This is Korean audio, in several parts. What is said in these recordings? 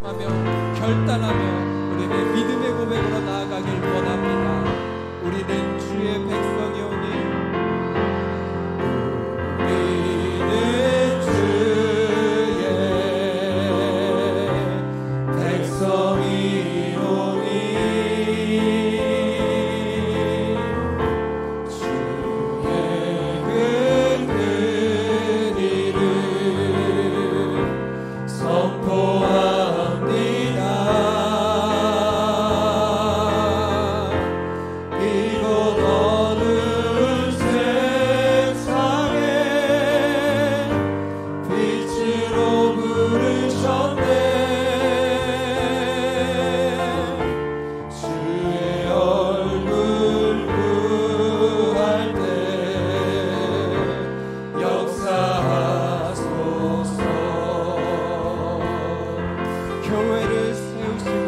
하며 결단하며 우리는 믿음의 고백으로 나아가길 원합니다. 우리는 주의 백성이오니 우리는 주의 백성이오니 주의 그 일을 선포합니다. 이곳 어두운 세상에 빛으로 부르셨네. 주의 얼굴 구할 때 역사하소서. 교회를 세우시고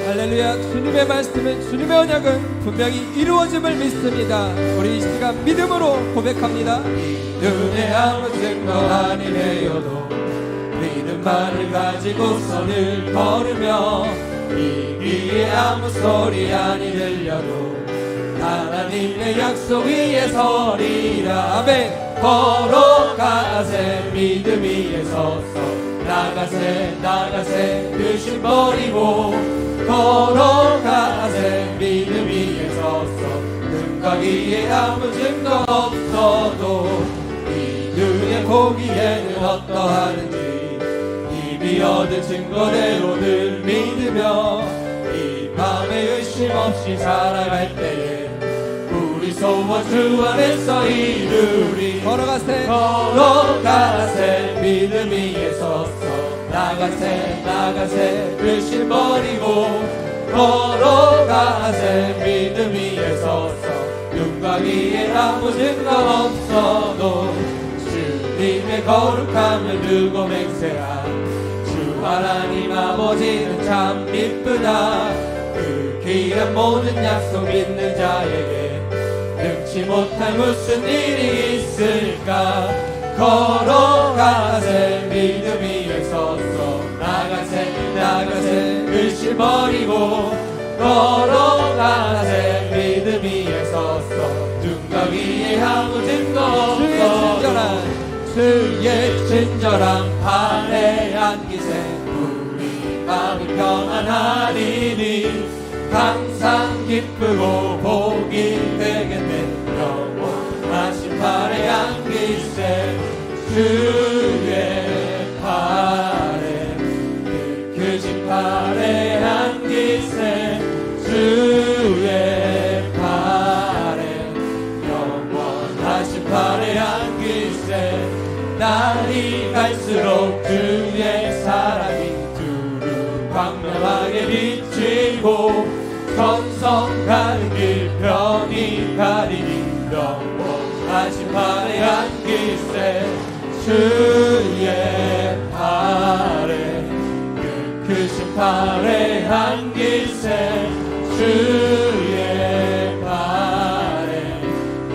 할렐루야. 주님의 말씀은, 주님의 언약은 분명히 이루어짐을 믿습니다. 우리 이 시간 믿음으로 고백합니다. 눈에 아무 증거 아니래요도 믿음만을 가지고 선을 걸으며 이 귀에 아무 소리 아니 들려도 하나님의 약속 위에 서리라. 아멘. 걸어가세 믿음 위에 서서 나가세 나가세 의심 버리고 걸어가세 믿음 위에 서서 눈과 귀에 아무 증거 없어도 이 눈의 보기에는 어떠하는지 이미 얻은 증거대로 늘 믿으며 이 맘에 의심 없이 살아갈 때에 우리 소원 주 안에서 이루리 걸어가세 걸어가세 믿음 위에 서서 나가세 나가세 의심 버리고 걸어가세 믿음 위에 서서 눈과 귀에 아무 증거 없어도 주님의 거룩함을 두고 맹세한 주 하나님 아버지는 참 이쁘다 그 귀한 모든 약속 믿는 자에게 능치 못할 무슨 일이 있을까 걸어가세 믿음 위에 서서 나가세 나가세 의심 버리고 걸어가세 믿음 위에 서서 눈과 귀에 아무 증거 없어 주의 친절한 팔에 안기세 우리 마음이 평안하리니 항상 기쁘고 복이 되겠네 영원하신 팔에 안기세 주의 팔에 크신 팔에 안기세 주의 팔에 영원하신 팔에 안기세 날이 갈수록 주의 사랑이 두루 광명하게 비치고 천성 가는 길 편히 가리니 영원하신 팔에 안기세 주의 팔에 크신 팔에 안기세 주의 팔에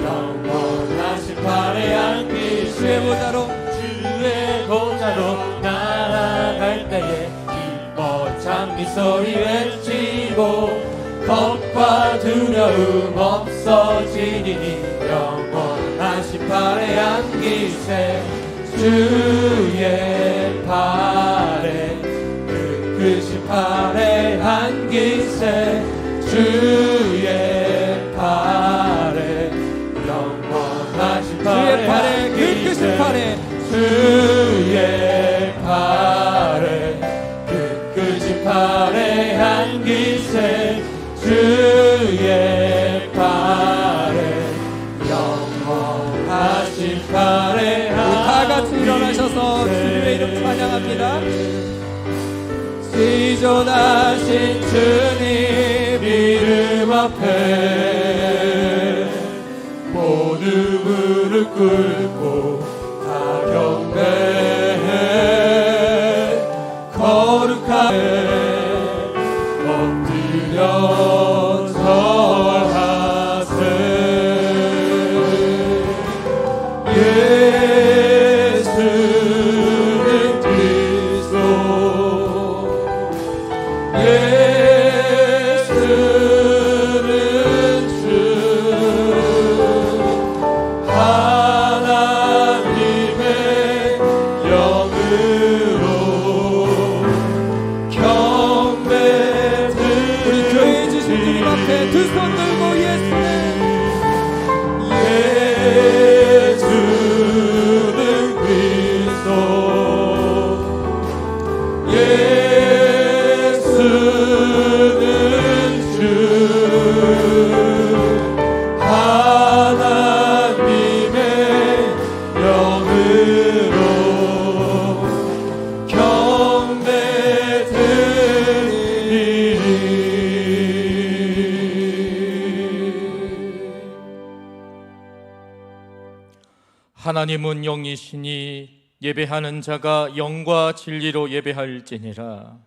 영원하신 팔에 안기세 주의 보좌로 주의 보좌로 날아갈 때에 기뻐 찬미 소리 외치고 겁과 두려움 없어지니 영원하신 팔에 안기세 주의 팔에 크신 팔에 안기세 주의 팔에 영원하신 주의 팔에 크신 팔에 주의 팔에 크신 팔에 안기세 주의 팔에 영원하신 팔에 다 같이 일어나셔서 주님의 이름 찬양합니다. 시존하신 주님 이름 앞에 모두 무릎 꿇고 다 경배해 거룩하게 엎드려 절하세 예수는 그리스도 예수는 주 하나님의 영으로 우리 교회에 주신 주님 앞에 두 손 들고 예수는 그리스도 예수는 주 하나님의 영으로 경배드리리 하나님은 영이시니 예배하는 자가 영과 진리로 예배할지니라.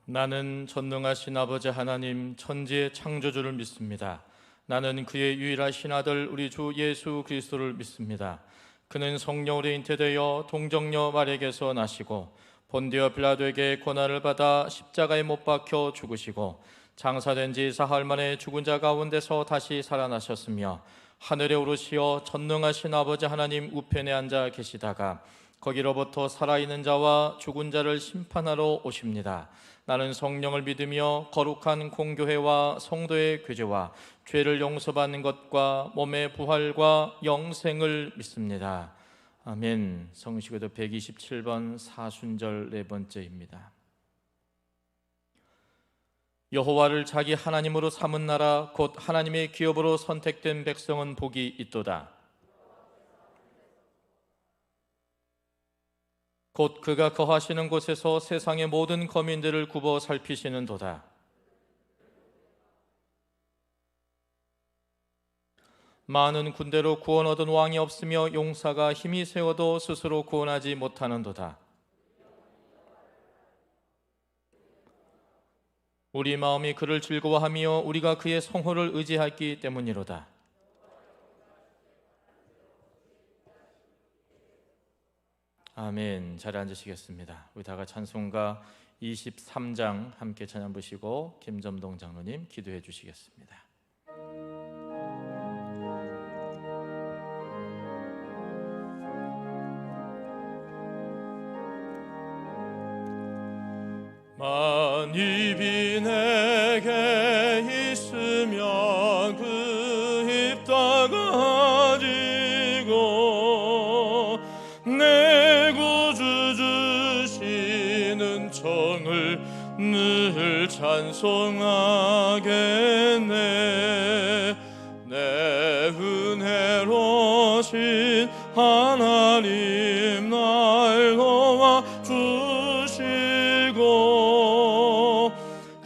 나는 전능하신 아버지 하나님 천지의 창조주를 믿습니다. 나는 그의 유일하신 아들 우리 주 예수 그리스도를 믿습니다. 그는 성령으로 잉태되어 동정녀 마리아에게서 나시고 본디오 빌라도에게 고난을 받아 십자가에 못 박혀 죽으시고 장사된 지 사흘 만에 죽은 자 가운데서 다시 살아나셨으며 하늘에 오르시어 전능하신 아버지 하나님 우편에 앉아 계시다가 거기로부터 살아있는 자와 죽은 자를 심판하러 오십니다. 나는 성령을 믿으며 거룩한 공교회와 성도의 교제와 죄를 용서받는 것과 몸의 부활과 영생을 믿습니다. 아멘. 성시교도 127번 사순절 네 번째입니다. 여호와를 자기 하나님으로 삼은 나라 곧 하나님의 기업으로 선택된 백성은 복이 있도다. 곧 그가 거하시는 곳에서 세상의 모든 거민들을 굽어 살피시는도다. 많은 군대로 구원 얻은 왕이 없으며 용사가 힘이 세워도 스스로 구원하지 못하는도다. 우리 마음이 그를 즐거워하며 우리가 그의 성호를 의지하기 때문이로다. 아멘. 자리에 앉으시겠습니다. 우리 다 같이 찬송가 23장 함께 찬양 부르시고 김점동 장로님 기도해 주시겠습니다. 만입이 내게 있으면 그 입 닫아지고 내 구주 주시는 정을 늘 찬송하겠네. 내 은혜로신 하나님 날 도와주시고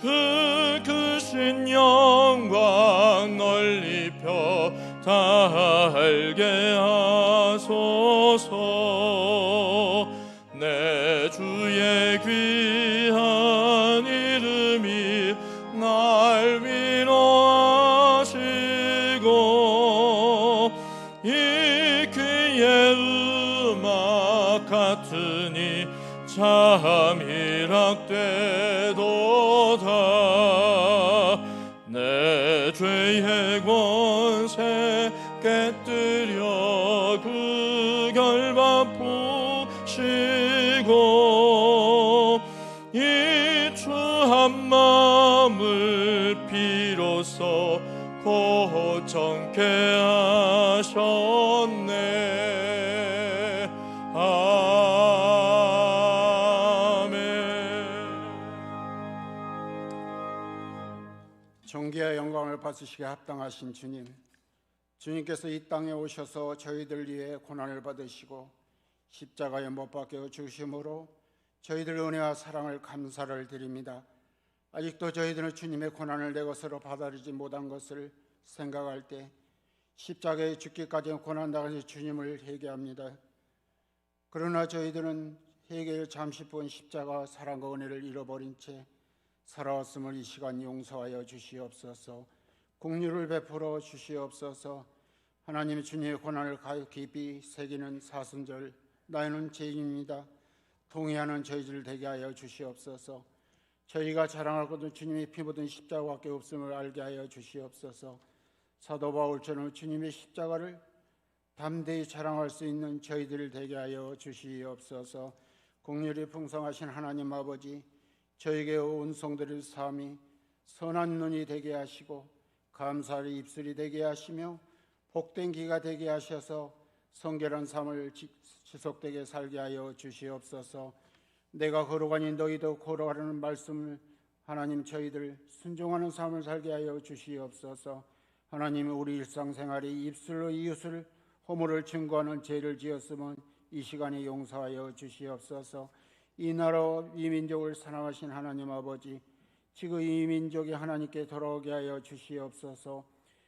그 크신 영광 널리 펴 달게 하소서. 내 주의 귀한 이름이 날 위로하시고 이 귀의 음악 같으니 참 희락되도다. 내 죄의 권세 깨뜨려 그 결박 푸시고 이 주 한 마음을 비로소 고정케 하셨네. 존귀와 영광을 받으시기에 합당하신 주님, 주님께서 이 땅에 오셔서 저희들 위해 고난을 받으시고 십자가에 못 박혀 죽으심으로 저희들 은혜와 사랑을 감사를 드립니다. 아직도 저희들은 주님의 고난을 내 것으로 받아들이지 못한 것을 생각할 때 십자가에 죽기까지 고난당하신 주님을 회개합니다. 그러나 저희들은 회개를 잠시 본 십자가 사랑과 은혜를 잃어버린 채 살아왔음을 이 시간 용서하여 주시옵소서. 긍휼을 베풀어 주시옵소서. 하나님, 주님의 고난을 깊이 새기는 사순절, 나이는 죄인입니다. 동의하는 저희들 되게 하여 주시옵소서. 저희가 자랑할 것은 주님의 피 묻은 십자가밖에 없음을 알게 하여 주시옵소서. 사도 바울처럼 주님의 십자가를 담대히 자랑할 수 있는 저희들 되게 하여 주시옵소서. 긍휼이 풍성하신 하나님 아버지, 저에게 온 성도의 삶이 선한 눈이 되게 하시고 감사의 입술이 되게 하시며 복된 기가 되게 하셔서 성결한 삶을 지속되게 살게 하여 주시옵소서. 내가 걸어가니 너희도 걸어가라는 말씀을 하나님 저희들 순종하는 삶을 살게 하여 주시옵소서. 하나님, 우리 일상생활이 입술로 이웃을 허물을 증거하는 죄를 지었으면 이 시간에 용서하여 주시옵소서. 이 나라와 이 민족을 사랑하신 하나님 아버지, 지금 이 민족이 하나님께 돌아오게 하여 주시옵소서.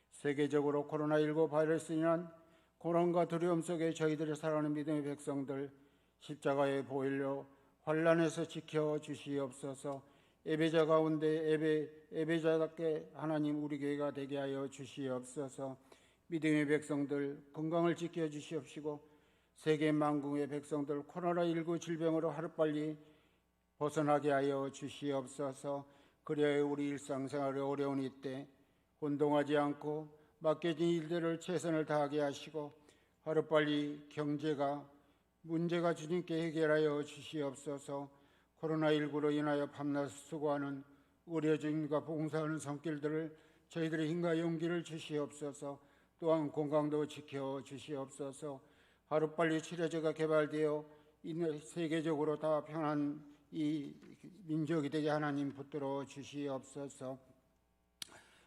세계적으로 코로나19 바이러스로 인한 고난과 두려움 속에 저희들을 사랑하는 믿음의 백성들 십자가의 보혈로 환난에서 지켜 주시옵소서. 예배자 가운데 예배자답게 하나님 우리 교회가 되게 하여 주시옵소서. 믿음의 백성들 건강을 지켜 주시옵시고 세계 만국의 백성들 코로나19 질병으로 하루빨리 벗어나게 하여 주시옵소서. 그래야 우리 일상생활의 어려운 이때 혼동하지 않고 맡겨진 일들을 최선을 다하게 하시고 하루빨리 경제가 문제가 주님께 해결하여 주시옵소서. 코로나19로 인하여 밤낮 수고하는 의료진과 봉사하는 손길들을 저희들의 힘과 용기를 주시옵소서. 또한 건강도 지켜 주시옵소서. 하루빨리 치료제가 개발되어 세계적으로 다 편한 이 민족이 되게 하나님 붙들어 주시옵소서.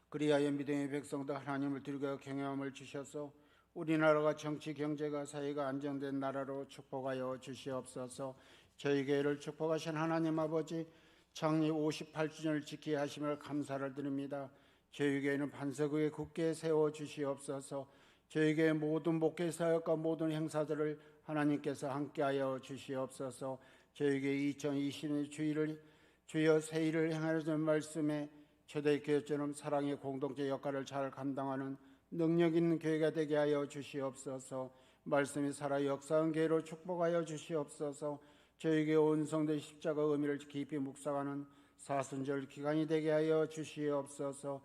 그리하여 믿음의 백성도 하나님을 들고 경외함을 주셔서 우리나라가 정치, 경제가, 사회가 안정된 나라로 축복하여 주시옵소서. 저희 교회를 축복하신 하나님 아버지, 창립 58주년을 지키게 하심을 감사를 드립니다. 저희 교회는 반석 위에 굳게 세워 주시옵소서. 저희 교회 모든 목회 사역과 모든 행사들을 하나님께서 함께하여 주시옵소서. 저희 교회 2020년 주여 새일을 행하는 말씀에 초대교회처럼 사랑의 공동체 역할을 잘 감당하는 능력 있는 교회가 되게 하여 주시옵소서. 말씀이 살아 역사한 교회로 축복하여 주시옵소서. 저희 교회 온성된 십자가 의미를 깊이 묵상하는 사순절 기간이 되게 하여 주시옵소서.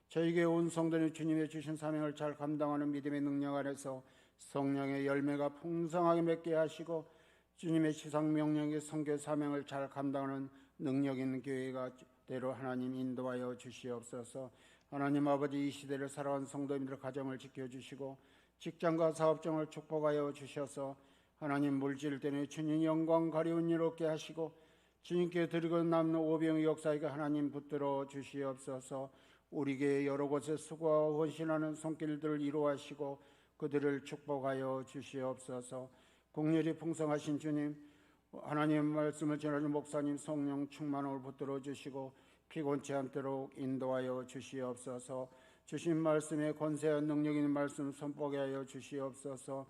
저희 교회 온성된 주님의 주신 사명을 잘 감당하는 믿음의 능력 안에서 성령의 열매가 풍성하게 맺게 하시고 주님의 지상 명령의 선교 사명을 잘 감당하는 능력 있는 교회가 대로 하나님 인도하여 주시옵소서. 하나님 아버지, 이 시대를 살아가는 성도님들 가정을 지켜주시고 직장과 사업장을 축복하여 주셔서 하나님 물질 때문에 주님 영광 가리운 일 없게 하시고 주님께 드리고 남는 오병의 역사에게 하나님 붙들어 주시옵소서. 우리 교회 여러 곳에 수고하고 헌신하는 손길들을 이루하시고 그들을 축복하여 주시옵소서. 국률이 풍성하신 주님, 하나님 말씀을 전하는 목사님 성령 충만함을 붙들어 주시고 피곤치 않도록 인도하여 주시옵소서. 주신 말씀에 권세와 능력 있는 말씀 선포하게 하여 주시옵소서.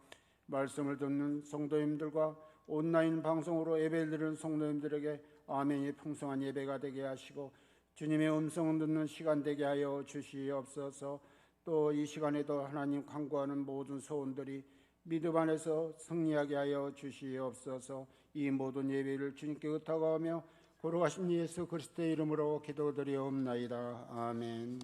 말씀을 듣는 성도님들과 온라인 방송으로 예배를 드리는 성도님들에게 아멘이 풍성한 예배가 되게 하시고 주님의 음성을 듣는 시간 되게 하여 주시옵소서. 또 이 시간에도 하나님 간구하는 모든 소원들이 믿음 안에서 승리하게 하여 주시옵소서. 이 모든 예배를 주님께 의탁하며 거룩하신 예수 그리스도의 이름으로 기도드리옵나이다. 아멘.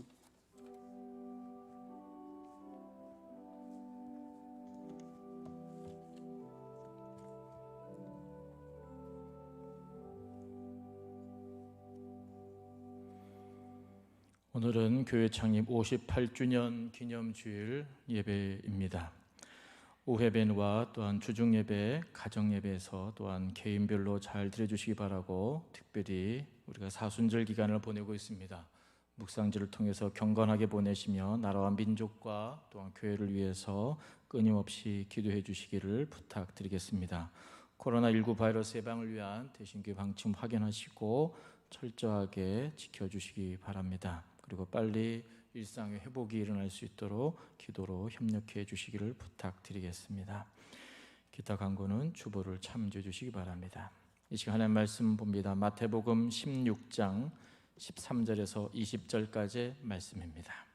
오늘은 교회 창립 58주년 기념주일 예배입니다. 오회배와 또한 주중예배, 가정예배에서 또한 개인별로 잘 드려주시기 바라고 특별히 우리가 사순절 기간을 보내고 있습니다. 묵상지를 통해서 경건하게 보내시며 나라와 민족과 또한 교회를 위해서 끊임없이 기도해 주시기를 부탁드리겠습니다. 코로나19 바이러스 예방을 위한 대신교회 방침 확인하시고 철저하게 지켜주시기 바랍니다. 그리고 빨리 일상의 회복이 일어날 수 있도록 기도로 협력해 주시기를 부탁드리겠습니다. 기타 강구는 주보를 참조해 주시기 바랍니다. 이 시간 하나님 말씀 봅니다. 마태복음 16장 13절에서 20절까지 말씀입니다.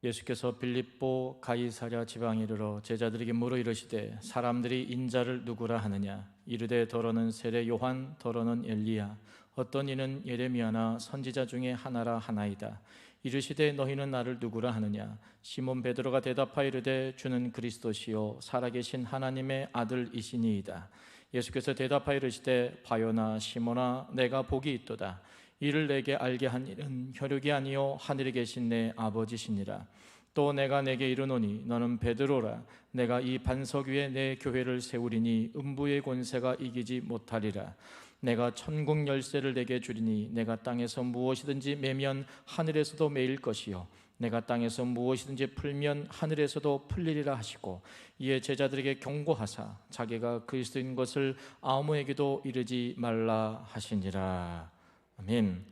예수께서 빌립보 가이사랴 지방에 이르러 제자들에게 물어 이르시되 사람들이 인자를 누구라 하느냐? 이르되 더러는 세례 요한, 더러는 엘리야, 어떤 이는 예레미야나 선지자 중에 하나라 하나이다. 이르시되 너희는 나를 누구라 하느냐? 시몬 베드로가 대답하여 이르되 주는 그리스도시요 살아계신 하나님의 아들이시니이다. 예수께서 대답하여 이르시되 바요나 시몬아 내가 복이 있도다. 이를 내게 알게 한 일은 혈육이 아니요 하늘에 계신 내 아버지시니라. 또 내가 내게 이르노니 너는 베드로라. 내가 이 반석 위에 내 교회를 세우리니 음부의 권세가 이기지 못하리라. 내가 천국 열쇠를 내게 주리니 내가 땅에서 무엇이든지 매면 하늘에서도 매일 것이요 내가 땅에서 무엇이든지 풀면 하늘에서도 풀리리라 하시고 이에 제자들에게 경고하사 자기가 그리스도인 것을 아무에게도 이르지 말라 하시니라. 아멘.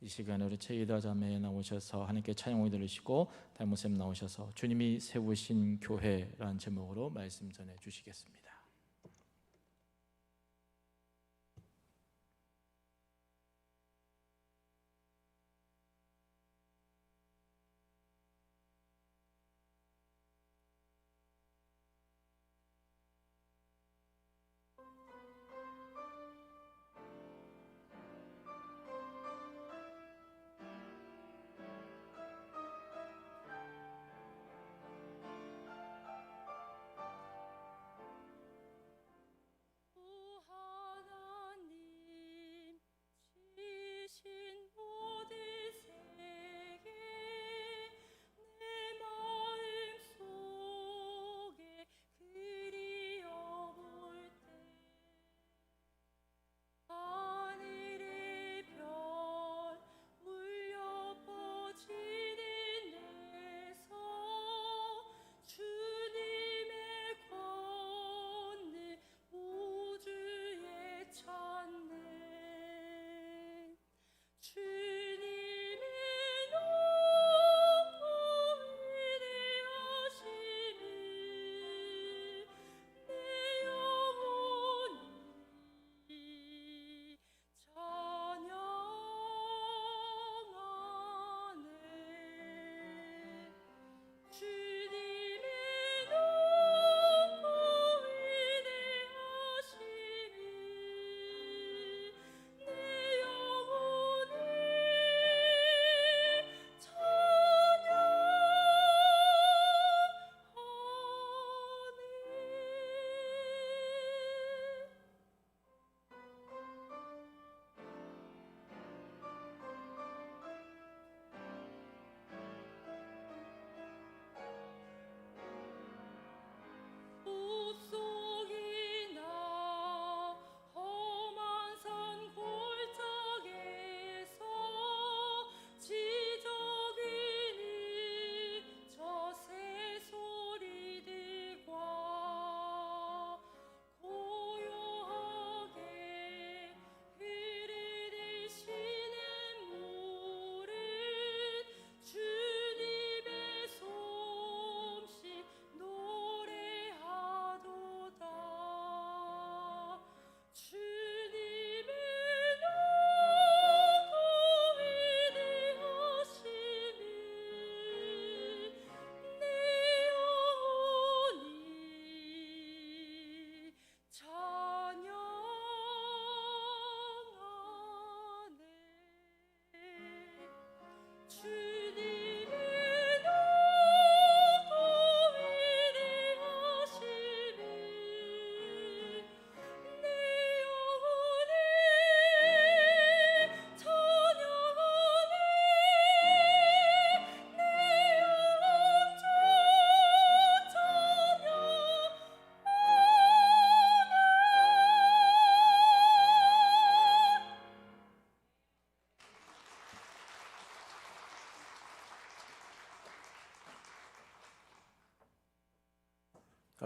이 시간에 우리 최이다 자매 나오셔서 하나님께 찬양을 들으시고 달모쌤 나오셔서 주님이 세우신 교회라는 제목으로 말씀 전해 주시겠습니다.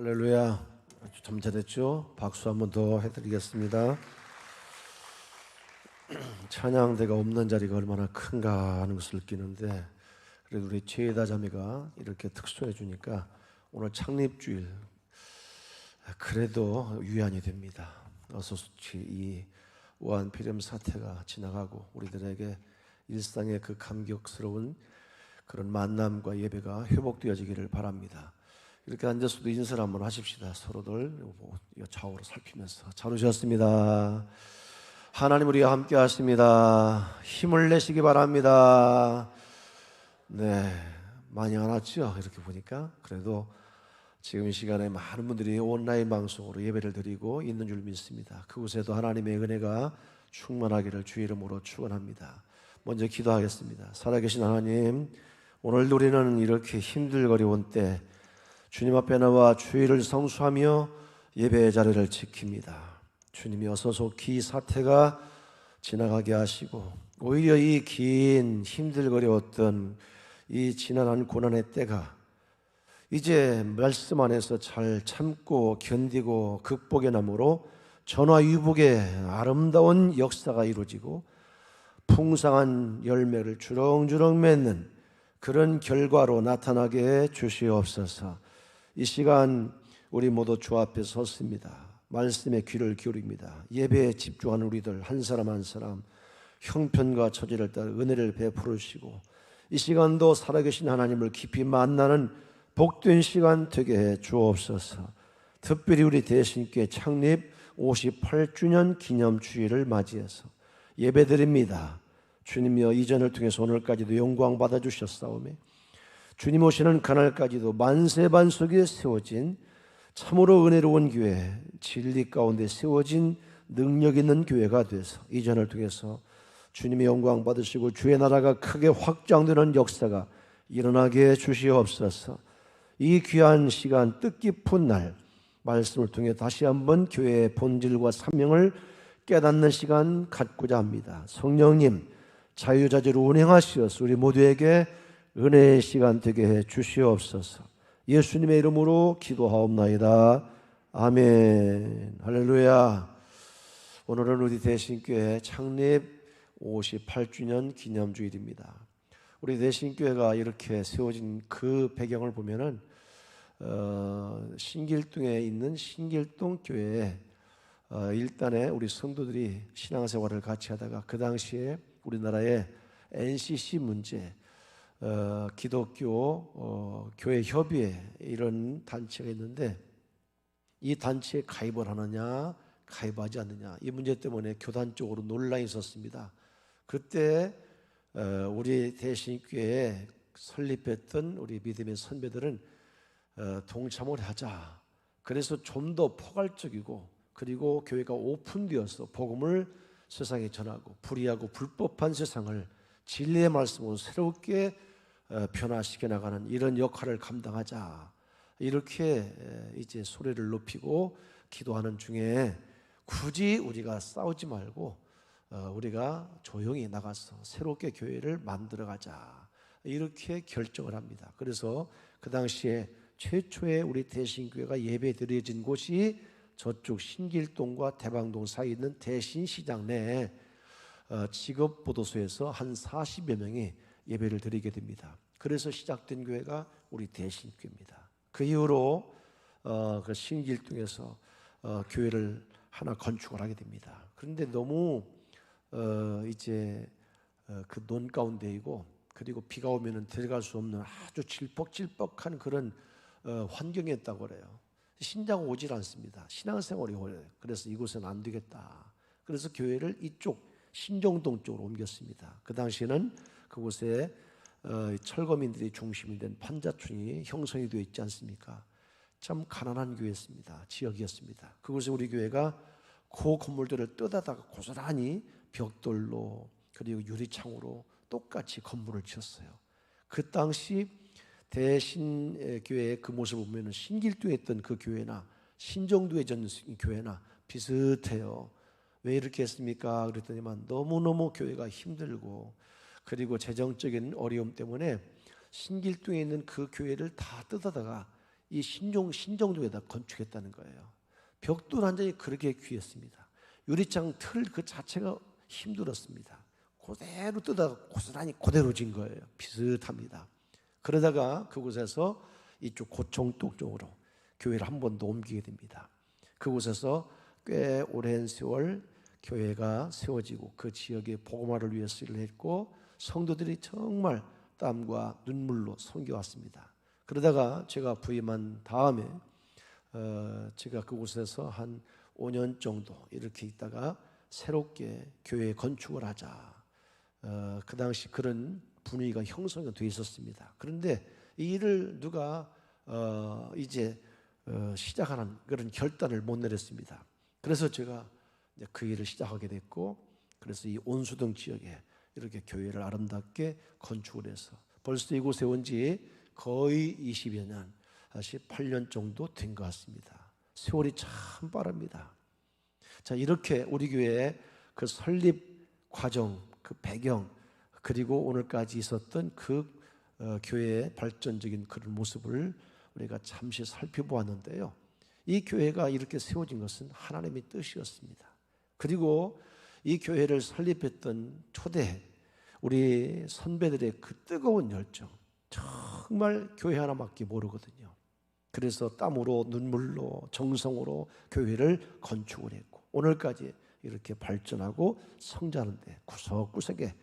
할렐루야. 아주 참 잘했죠? 박수 한번 더 해드리겠습니다. 찬양대가 없는 자리가 얼마나 큰가 하는 것을 느끼는데, 그래도 우리 최다 자매가 이렇게 특수해 주니까 오늘 창립주일 그래도 유한이 됩니다. 어서소치 이 우한 폐렴 사태가 지나가고 우리들에게 일상의 그 감격스러운 그런 만남과 예배가 회복되어지기를 바랍니다. 이렇게 앉아서도 인사를 한번 하십시다. 서로들 좌우로 살피면서. 잘 오셨습니다. 하나님 우리와 함께 하십니다. 힘을 내시기 바랍니다. 네, 많이 안 왔죠? 이렇게 보니까. 그래도 지금 이 시간에 많은 분들이 온라인 방송으로 예배를 드리고 있는 줄 믿습니다. 그곳에도 하나님의 은혜가 충만하기를 주의 이름으로 축원합니다. 먼저 기도하겠습니다. 살아계신 하나님, 오늘도 우리는 이렇게 힘들거리온 때 주님 앞에 나와 주의를 성수하며 예배의 자리를 지킵니다. 주님이 어서 속히 사태가 지나가게 하시고 오히려 이 긴 힘들거려왔던 이 지난한 고난의 때가 이제 말씀 안에서 잘 참고 견디고 극복의 나무로 전화위복의 아름다운 역사가 이루어지고 풍성한 열매를 주렁주렁 맺는 그런 결과로 나타나게 해 주시옵소서. 이 시간 우리 모두 주 앞에 섰습니다. 말씀에 귀를 기울입니다. 예배에 집중하는 우리들 한 사람 한 사람 형편과 처지를 따라 은혜를 베풀으시고 이 시간도 살아계신 하나님을 깊이 만나는 복된 시간 되게 해 주옵소서. 특별히 우리 대신교회 창립 58주년 기념주일을 맞이해서 예배드립니다. 주님이여 이전을 통해서 오늘까지도 영광 받아주셨사오매 주님 오시는 그날까지도 만세반석에 세워진 참으로 은혜로운 교회, 진리 가운데 세워진 능력 있는 교회가 돼서 이전을 통해서 주님의 영광 받으시고 주의 나라가 크게 확장되는 역사가 일어나게 해 주시옵소서. 이 귀한 시간 뜻깊은 날 말씀을 통해 다시 한번 교회의 본질과 사명을 깨닫는 시간 갖고자 합니다. 성령님 자유자재로 운행하시어서 우리 모두에게 은혜의 시간 되게 해 주시옵소서. 예수님의 이름으로 기도하옵나이다. 아멘. 할렐루야. 오늘은 우리 대신교회 창립 58주년 기념주일입니다. 우리 대신교회가 이렇게 세워진 그 배경을 보면은 신길동에 있는 신길동 교회에 일단에 우리 성도들이 신앙생활을 같이 하다가 그 당시에 우리나라의 NCC 문제, 기독교 교회 협의회 이런 단체가 있는데 이 단체에 가입을 하느냐 가입하지 않느냐 이 문제 때문에 교단적으로 논란이 있었습니다. 그때 우리 대신교회에 설립했던 우리 믿음의 선배들은 동참을 하자. 그래서 좀 더 포괄적이고 그리고 교회가 오픈되어서 복음을 세상에 전하고 불의하고 불법한 세상을 진리의 말씀으로 새롭게 변화시켜 나가는 이런 역할을 감당하자. 이렇게 이제 소리를 높이고 기도하는 중에 굳이 우리가 싸우지 말고 우리가 조용히 나가서 새롭게 교회를 만들어가자. 이렇게 결정을 합니다. 그래서 그 당시에 최초의 우리 대신교회가 예배 드려진 곳이 저쪽 신길동과 대방동 사이에 있는 대신시장 내에 직업보도소에서 한 40여 명이 예배를 드리게 됩니다. 그래서 시작된 교회가 우리 대신교회입니다. 그 이후로 그 신길동에서 교회를 하나 건축을 하게 됩니다. 그런데 너무 이제 그 논 가운데이고 그리고 비가 오면은 들어갈 수 없는 아주 질퍽질퍽한 그런 환경이었다고 그래요. 신자가 오질 않습니다. 신앙생활이 어려워요. 그래서 이곳은 안 되겠다. 그래서 교회를 이쪽 신정동 쪽으로 옮겼습니다. 그 당시에는 그곳에 철거민들이 중심이 된 판자촌이 형성이 되어 있지 않습니까? 참 가난한 교회였습니다. 지역이었습니다. 그곳에 우리 교회가 그 건물들을 뜯어다가 고스란히 벽돌로 그리고 유리창으로 똑같이 건물을 지었어요. 그 당시 대신교회의 그 모습을 보면 신길도에 있던 그 교회나 신정도에 전 교회나 비슷해요. 왜 이렇게 했습니까? 그랬더니만 너무너무 교회가 힘들고 그리고 재정적인 어려움 때문에 신길동에 있는 그 교회를 다 뜯어다가 이 신정동에다 건축했다는 거예요. 벽돌 한 장이 그렇게 귀했습니다. 유리창 틀 그 자체가 힘들었습니다. 그대로 뜯어가 고스란히 그대로 진 거예요. 비슷합니다. 그러다가 그곳에서 이쪽 고청동 쪽으로 교회를 한 번 더 옮기게 됩니다. 그곳에서 꽤 오랜 세월 교회가 세워지고 그 지역의 복음화를 위해서 일을 했고 성도들이 정말 땀과 눈물로 섬겨왔습니다. 그러다가 제가 부임한 다음에 제가 그곳에서 한 5년 정도 이렇게 있다가 새롭게 교회 건축을 하자. 그 당시 그런 분위기가 형성이 돼 있었습니다. 그런데 이 일을 누가 이제 시작하는 그런 결단을 못 내렸습니다. 그래서 제가 그 일을 시작하게 됐고, 그래서 이 온수동 지역에 이렇게 교회를 아름답게 건축을 해서 벌써 이곳에 온 지 거의 20여 년, 18년 정도 된 것 같습니다. 세월이 참 빠릅니다. 자, 이렇게 우리 교회의 그 설립 과정, 그 배경, 그리고 오늘까지 있었던 그 교회의 발전적인 그런 모습을 우리가 잠시 살펴보았는데요. 이 교회가 이렇게 세워진 것은 하나님의 뜻이었습니다. 그리고 이 교회를 설립했던 초대 우리 선배들의 그 뜨거운 열정, 정말 교회 하나밖에 모르거든요. 그래서 땀으로 눈물로 정성으로 교회를 건축을 했고 오늘까지 이렇게 발전하고 성장하는데 구석구석에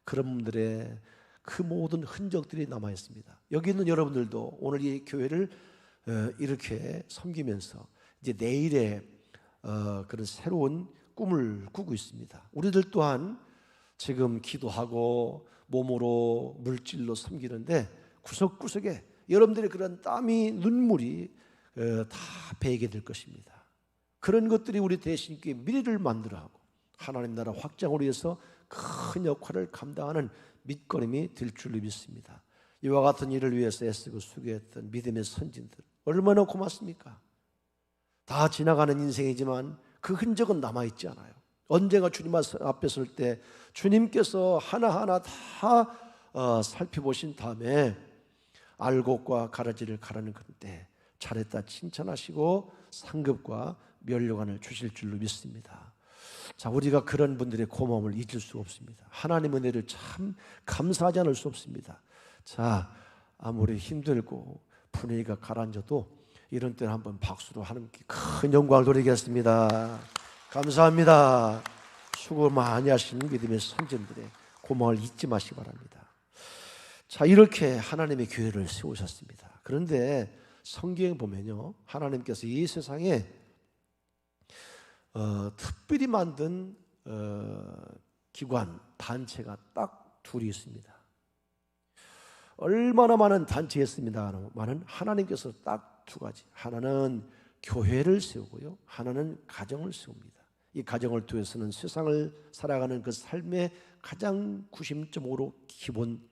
그런 분들의 그 모든 흔적들이 남아 있습니다. 여기 있는 여러분들도 오늘 이 교회를 이렇게 섬기면서 이제 내일의 그런 새로운 꿈을 꾸고 있습니다. 우리들 또한 지금 기도하고 몸으로 물질로 섬기는데 구석구석에 여러분들의 그런 땀이 눈물이 다 배게 될 것입니다. 그런 것들이 우리 대신교회 미래를 만들어가고 하나님 나라 확장을 위해서 큰 역할을 감당하는 밑거름이 될 줄로 믿습니다. 이와 같은 일을 위해서 애쓰고 수고했던 믿음의 선진들 얼마나 고맙습니까? 다 지나가는 인생이지만 그 흔적은 남아있지 않아요. 언젠가 주님 앞에 설 때 주님께서 하나하나 다 살펴보신 다음에 알곡과 가라지를 가르는 그때 잘했다 칭찬하시고 상급과 면류관을 주실 줄로 믿습니다. 자, 우리가 그런 분들의 고마움을 잊을 수 없습니다. 하나님의 은혜를 참 감사하지 않을 수 없습니다. 자, 아무리 힘들고 분위기가 가라앉아도 이런 때는 한번 박수로 하나님께 큰 영광을 돌리겠습니다. 감사합니다. 수고 많이 하시는 믿음의 선진들의 고마움을 잊지 마시기 바랍니다. 자, 이렇게 하나님의 교회를 세우셨습니다. 그런데 성경에 보면요, 하나님께서 이 세상에 특별히 만든 기관, 단체가 딱 둘이 있습니다. 얼마나 많은 단체였습니다만은 하나님께서 딱 두 가지, 하나는 교회를 세우고요, 하나는 가정을 세웁니다. 이 가정을 통해서는 세상을 살아가는 그 삶의 가장 구심점으로 기본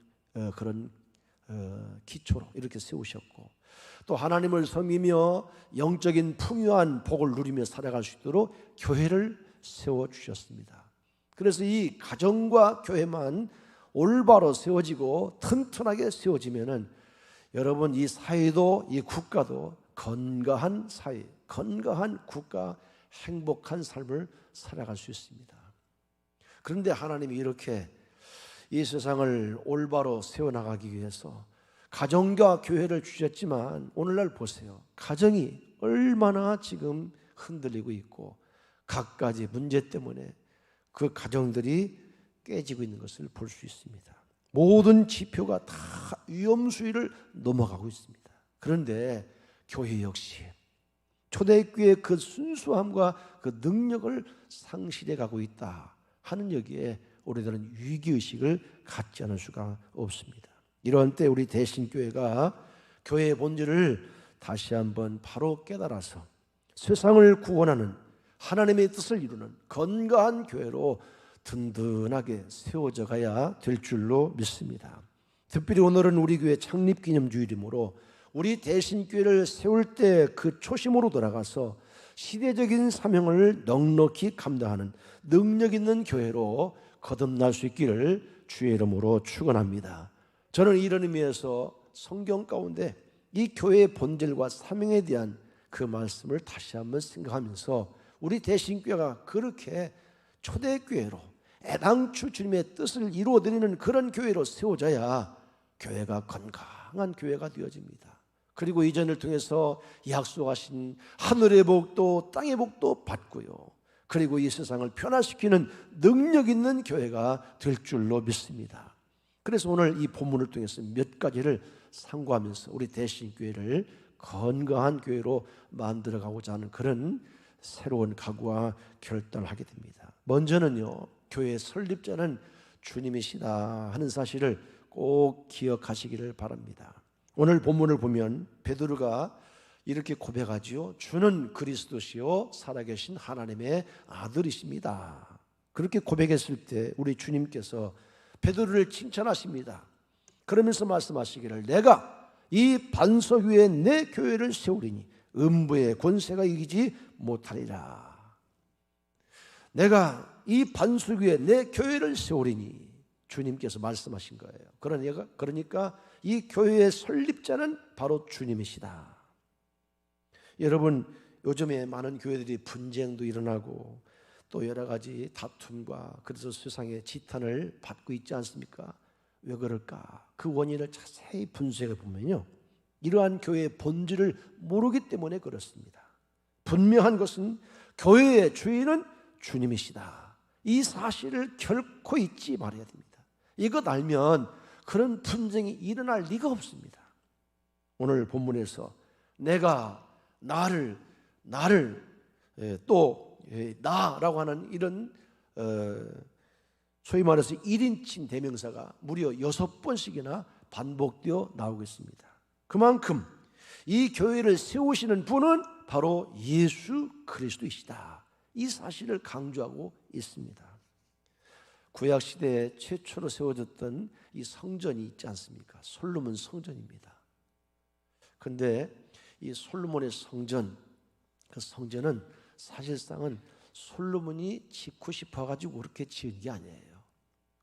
그런 기초로 이렇게 세우셨고, 또 하나님을 섬기며 영적인 풍요한 복을 누리며 살아갈 수 있도록 교회를 세워주셨습니다. 그래서 이 가정과 교회만 올바로 세워지고 튼튼하게 세워지면은 여러분 이 사회도 이 국가도 건강한 사회, 건강한 국가, 행복한 삶을 살아갈 수 있습니다. 그런데 하나님이 이렇게 이 세상을 올바로 세워나가기 위해서 가정과 교회를 주셨지만 오늘날 보세요. 가정이 얼마나 지금 흔들리고 있고 갖가지 문제 때문에 그 가정들이 깨지고 있는 것을 볼 수 있습니다. 모든 지표가 다 위험 수위를 넘어가고 있습니다. 그런데 교회 역시 초대교회의 그 순수함과 그 능력을 상실해 가고 있다 하는 여기에 우리들은 위기의식을 갖지 않을 수가 없습니다. 이런 때 우리 대신교회가 교회의 본질을 다시 한번 바로 깨달아서 세상을 구원하는 하나님의 뜻을 이루는 건강한 교회로 든든하게 세워져 가야 될 줄로 믿습니다. 특별히 오늘은 우리 교회 창립기념주일이므로 우리 대신교회를 세울 때 그 초심으로 돌아가서 시대적인 사명을 넉넉히 감당하는 능력 있는 교회로 거듭날 수 있기를 주의 이름으로 축원합니다. 저는 이런 의미에서 성경 가운데 이 교회의 본질과 사명에 대한 그 말씀을 다시 한번 생각하면서 우리 대신교회가 그렇게 초대교회로 애당초 주님의 뜻을 이루어드리는 그런 교회로 세워져야 교회가 건강한 교회가 되어집니다. 그리고 이전을 통해서 약속하신 하늘의 복도 땅의 복도 받고요, 그리고 이 세상을 변화시키는 능력 있는 교회가 될 줄로 믿습니다. 그래서 오늘 이 본문을 통해서 몇 가지를 상고하면서 우리 대신교회를 건강한 교회로 만들어가고자 하는 그런 새로운 각오와 결단을 하게 됩니다. 먼저는요, 교회의 설립자는 주님이시다 하는 사실을 꼭 기억하시기를 바랍니다. 오늘 본문을 보면 베드로가 이렇게 고백하지요. 주는 그리스도시요 살아계신 하나님의 아들이십니다. 그렇게 고백했을 때 우리 주님께서 베드로를 칭찬하십니다. 그러면서 말씀하시기를 내가 이 반석 위에 내 교회를 세우리니 음부의 권세가 이기지 못하리라. 내가 이 반석 위에 내 교회를 세우리니 주님께서 말씀하신 거예요. 그러니까 이 교회의 설립자는 바로 주님이시다. 여러분, 요즘에 많은 교회들이 분쟁도 일어나고 또 여러 가지 다툼과 그래서 세상의 지탄을 받고 있지 않습니까? 왜 그럴까? 그 원인을 자세히 분석해 보면요, 이러한 교회의 본질을 모르기 때문에 그렇습니다. 분명한 것은 교회의 주인은 주님이시다. 이 사실을 결코 잊지 말아야 됩니다. 이것 알면 그런 분쟁이 일어날 리가 없습니다. 오늘 본문에서 내가 나를 또 나라고 하는 이런 소위 말해서 1인칭 대명사가 무려 6번씩이나 반복되어 나오고 있습니다. 그만큼 이 교회를 세우시는 분은 바로 예수 그리스도이시다. 이 사실을 강조하고 있습니다. 구약시대에 최초로 세워졌던 이 성전이 있지 않습니까? 솔로몬 성전입니다. 그런데 이 솔로몬의 성전, 그 성전은 사실상은 솔로몬이 짓고 싶어가지고 그렇게 지은 게 아니에요.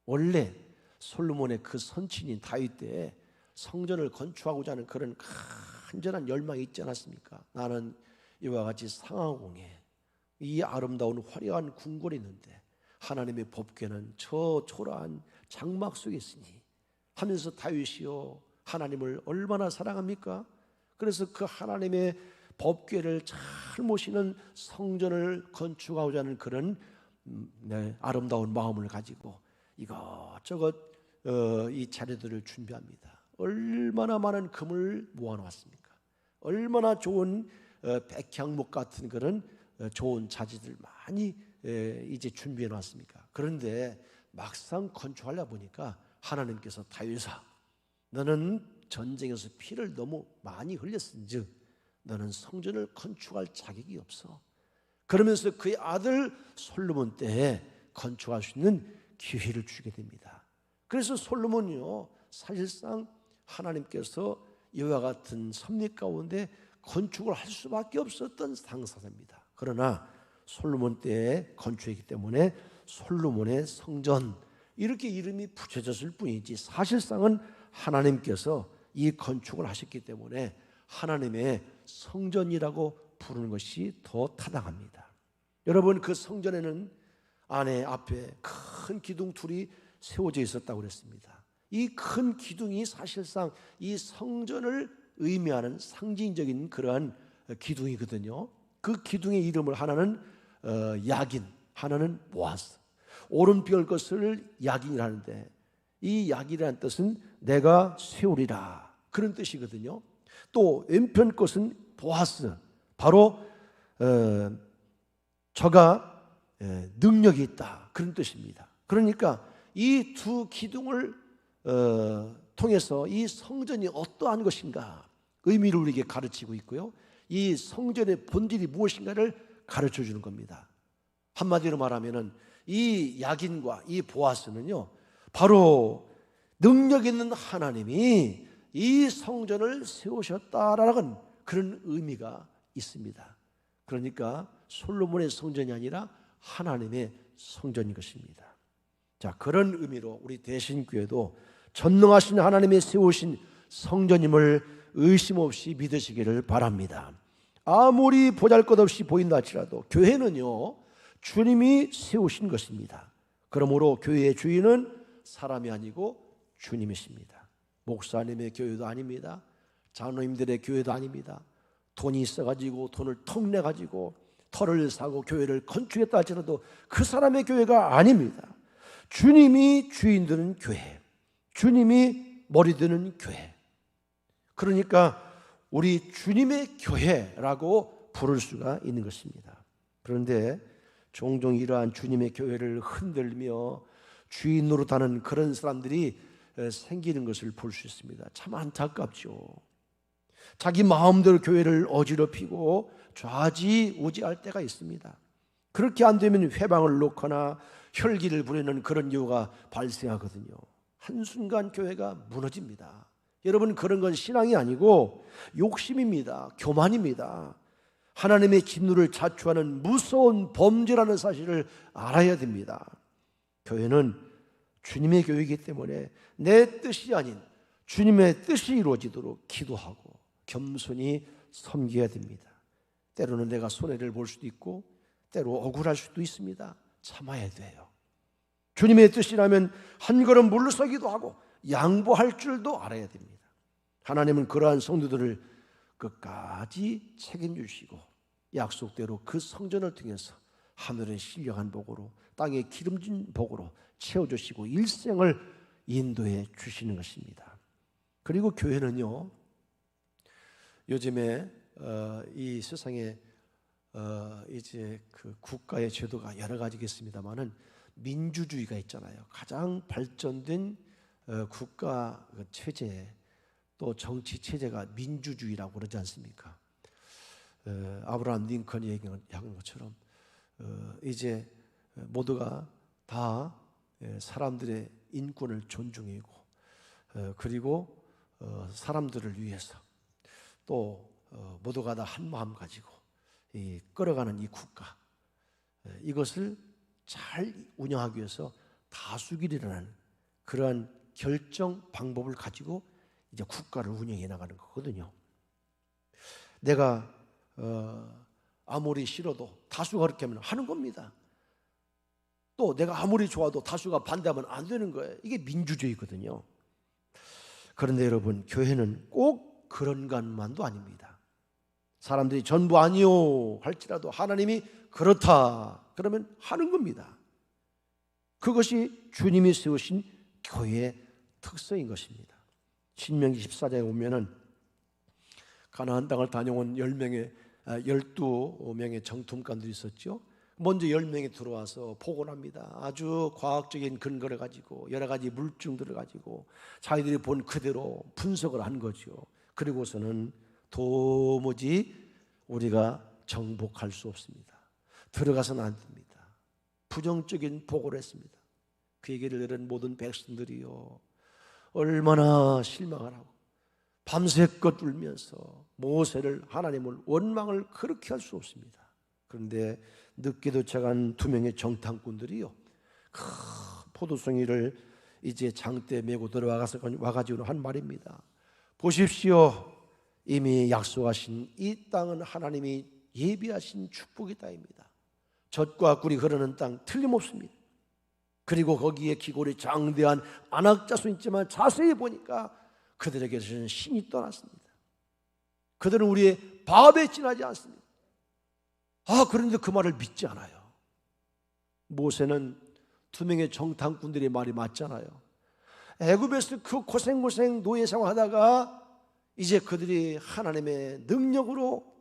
원래 솔로몬의 그 선친인 다윗 때 성전을 건축하고자 하는 그런 간절한 열망이 있지 않았습니까? 나는 이와 같이 상하공에 이 아름다운 화려한 궁궐이 있는데 하나님의 법궤는 저 초라한 장막 속에 있으니 하면서 다윗이요 하나님을 얼마나 사랑합니까? 그래서 그 하나님의 법궤를 잘 모시는 성전을 건축하고자 하는 그런 아름다운 마음을 가지고 이것저것 이 자료들을 준비합니다. 얼마나 많은 금을 모아놓았습니까? 얼마나 좋은 백향목 같은 그런 좋은 자재들 많이 이제 준비해 놨습니까? 그런데 막상 건축하려 보니까 하나님께서 다윗아, 너는 전쟁에서 피를 너무 많이 흘렸은즉 너는 성전을 건축할 자격이 없어. 그러면서 그의 아들 솔로몬 때에 건축할 수 있는 기회를 주게 됩니다. 그래서 솔로몬이요 사실상 하나님께서 이와 같은 섭리 가운데 건축을 할 수밖에 없었던 당사자입니다. 그러나 솔로몬 때에 건축했기 때문에 솔로몬의 성전 이렇게 이름이 붙여졌을 뿐이지 사실상은 하나님께서 이 건축을 하셨기 때문에 하나님의 성전이라고 부르는 것이 더 타당합니다. 여러분, 그 성전에는 안에 앞에 큰 기둥 둘이 세워져 있었다고 그랬습니다. 이 큰 기둥이 사실상 이 성전을 의미하는 상징적인 그러한 기둥이거든요. 그 기둥의 이름을 하나는 야긴, 하나는 보아스. 오른편 것을 야긴이라는데 이 야긴이라는 뜻은 내가 세우리라 그런 뜻이거든요. 또 왼편 것은 보아스, 바로 저가 능력이 있다 그런 뜻입니다. 그러니까 이 두 기둥을 통해서 이 성전이 어떠한 것인가 의미를 우리에게 가르치고 있고요, 이 성전의 본질이 무엇인가를 가르쳐 주는 겁니다. 한마디로 말하면은 이 야긴과 이 보아스는요 바로 능력 있는 하나님이 이 성전을 세우셨다라는 그런 의미가 있습니다. 그러니까 솔로몬의 성전이 아니라 하나님의 성전인 것입니다. 자, 그런 의미로 우리 대신교회도 전능하신 하나님의 세우신 성전임을 의심 없이 믿으시기를 바랍니다. 아무리 보잘것없이 보인다 할지라도 교회는요, 주님이 세우신 것입니다. 그러므로 교회의 주인은 사람이 아니고 주님이십니다. 목사님의 교회도 아닙니다. 장로님들의 교회도 아닙니다. 돈이 있어가지고 돈을 턱 내가지고 터를 사고 교회를 건축했다 할지라도 그 사람의 교회가 아닙니다. 주님이 주인 드는 교회, 주님이 머리 드는 교회. 그러니까 우리 주님의 교회라고 부를 수가 있는 것입니다. 그런데 종종 이러한 주님의 교회를 흔들며 주인 노릇하는 그런 사람들이 생기는 것을 볼 수 있습니다. 참 안타깝죠. 자기 마음대로 교회를 어지럽히고 좌지우지할 때가 있습니다. 그렇게 안 되면 회방을 놓거나 혈기를 부리는 그런 경우가 발생하거든요. 한순간 교회가 무너집니다. 여러분, 그런 건 신앙이 아니고 욕심입니다. 교만입니다. 하나님의 진노를 자초하는 무서운 범죄라는 사실을 알아야 됩니다. 교회는 주님의 교회이기 때문에 내 뜻이 아닌 주님의 뜻이 이루어지도록 기도하고 겸손히 섬겨야 됩니다. 때로는 내가 손해를 볼 수도 있고 때로 억울할 수도 있습니다. 참아야 돼요. 주님의 뜻이라면 한 걸음 물러서기도 하고 양보할 줄도 알아야 됩니다. 하나님은 그러한 성도들을 끝까지 책임주시고 약속대로 그 성전을 통해서 하늘의 신령한 복으로 땅에 기름진 복으로 채워주시고 일생을 인도해 주시는 것입니다. 그리고 교회는요, 요즘에 이 세상에 이제 그 국가의 제도가 여러 가지겠습니다만은 민주주의가 있잖아요. 가장 발전된 국가 체제 또 정치 체제가 민주주의라고 그러지 않습니까? 아브라함 링컨이 얘기한 것처럼 이제 모두가 다 사람들의 인권을 존중하고 그리고 사람들을 위해서 또 모두가 다 한 마음 가지고 끌어가는 이 국가, 이것을 잘 운영하기 위해서 다수결이라는 그러한 결정 방법을 가지고 이제 국가를 운영해 나가는 거거든요. 내가 아무리 싫어도 다수가 그렇게 하면 하는 겁니다. 또 내가 아무리 좋아도 다수가 반대하면 안 되는 거예요. 이게 민주주의거든요. 그런데 여러분, 교회는 꼭 그런 것만도 아닙니다. 사람들이 전부 아니요 할지라도 하나님이 그렇다 그러면 하는 겁니다. 그것이 주님이 세우신 교회의 특성인 것입니다. 신명기 14장에 보면은 가나안 땅을 다녀온 12명의 정탐관들이 있었죠. 먼저 10명이 들어와서 복원합니다. 아주 과학적인 근거를 가지고 여러 가지 물증들을 가지고 자기들이 본 그대로 분석을 한 거죠. 그리고서는 도무지 우리가 정복할 수 없습니다. 들어가서는 안 됩니다. 부정적인 보고를 했습니다. 그 얘기를 들은 모든 백성들이요, 얼마나 실망을 하고 밤새껏 울면서 모세를, 하나님을 원망을 그렇게 할 수 없습니다. 그런데 늦게 도착한 2명의 정탐꾼들이요, 큰 포도송이를 이제 장대에 메고 와가지고 한 말입니다. 보십시오, 이미 약속하신 이 땅은 하나님이 예비하신 축복의 땅입니다. 젖과 꿀이 흐르는 땅 틀림없습니다. 그리고 거기에 기골이 장대한 안악자손 있지만 자세히 보니까 그들에게서는 신이 떠났습니다. 그들은 우리의 밥에 지나지 않습니다. 그런데 그 말을 믿지 않아요. 모세는 2명의 정탐꾼들의 말이 맞잖아요. 애굽에서 그 고생 노예생활하다가 이제 그들이 하나님의 능력으로